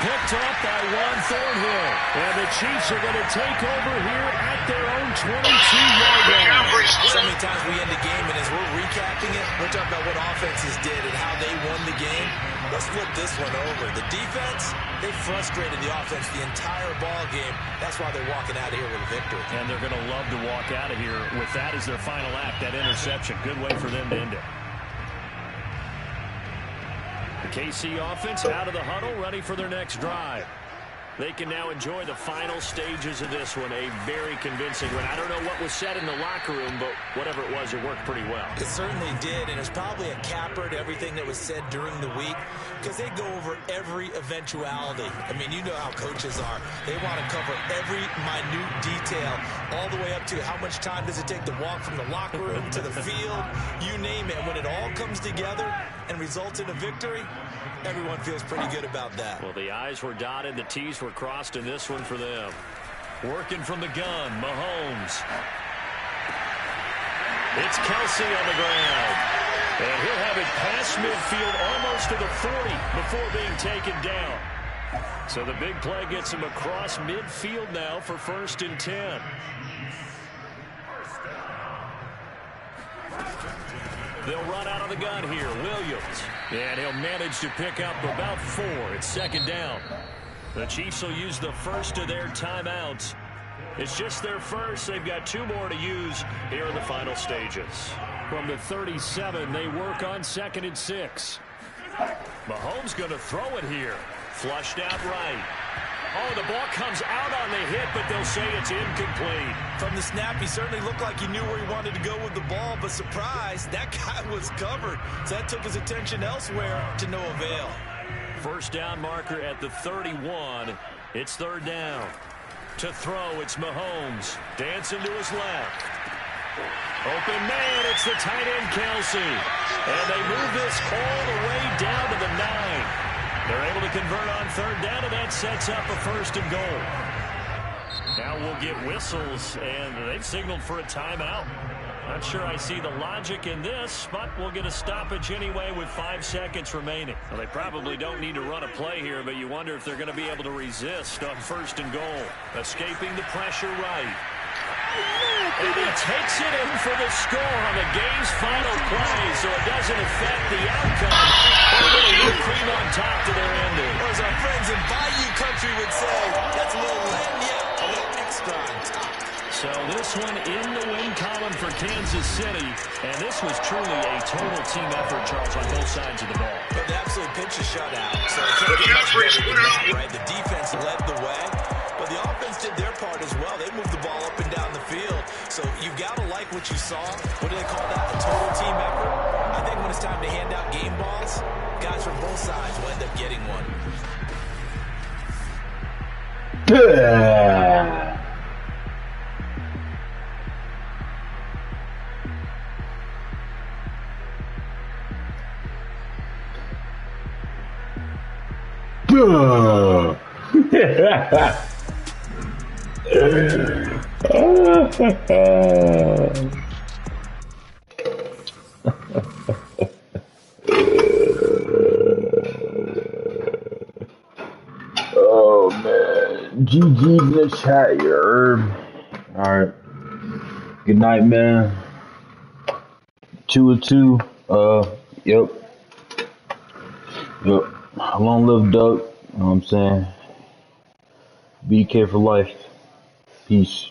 Picked up by Juan Thornhill. And the Chiefs are going to take over here at their own 22-yard line.
So many times we end the game, and as we're recapping it, we're talking about what offenses did and how they won the game. Let's flip this one over. The defense, they frustrated the offense the entire ball game. That's why they're walking out of here with a victory.
And they're going to love to walk out of here with that as their final act, that interception. Good way for them to end it. The KC offense out of the huddle, ready for their next drive. They can now enjoy the final stages of this one. A very convincing one. I don't know what was said in the locker room, but whatever it was, it worked pretty well.
It certainly did, and it's probably a capper to everything that was said during the week because they go over every eventuality. I mean, you know how coaches are. They want to cover every minute detail all the way up to how much time does it take to walk from the locker room to the field, you name it. When it all comes together and results in a victory, everyone feels pretty good about that.
Well, the I's were dotted, the T's were crossed in this one for them. Working from the gun, Mahomes. It's Kelsey on the ground. And he'll have it past midfield almost to the 40 before being taken down. So the big play gets him across midfield now for 1st and 10. They'll run out of the gun here. Williams. And he'll manage to pick up about 4. It's 2nd down. The Chiefs will use the first of their timeouts. It's just their first. They've got 2 more to use here in the final stages. From the 37, they work on 2nd and 6. Mahomes going to throw it here. Flushed out right. Oh, the ball comes out on the hit, but they'll say it's incomplete.
From the snap, he certainly looked like he knew where he wanted to go with the ball, but surprise, that guy was covered. So that took his attention elsewhere to no avail.
1st down marker at the 31. It's 3rd down. To throw, it's Mahomes. Dancing to his left. Open man, it's the tight end, Kelsey. And they move this all the way down to the 9. They're able to convert on 3rd down, and that sets up a 1st and goal. Now we'll get whistles, and they've signaled for a timeout. Not sure I see the logic in this, but we'll get a stoppage anyway with 5 seconds remaining. Well, they probably don't need to run a play here, but you wonder if they're going to be able to resist on 1st and goal. Escaping the pressure right. And he takes it in for the score on the game's final play, so it doesn't affect the outcome. But a little whipped cream on top to their ending.
Or as our friends in Bayou Country would say, that's a little lagniappe, a little extra on top.
So this one in the win column for Kansas City, and this was truly a total team effort, Charles, on both sides of the ball.
But they absolutely pitched a shutout, so it can't get much better than that, right? The defense led the way, but the offense did their part as well. They moved the ball up and down the field, so you've got to like what you saw. What do they call that? A total team effort? I think when it's time to hand out game balls, guys from both sides will end up getting one.
Oh man, GG in the chat, you heard? Alright. Good night, man. 2-2. Yep. Yep. Long live Duck. You know what I'm saying? BK for life. Peace.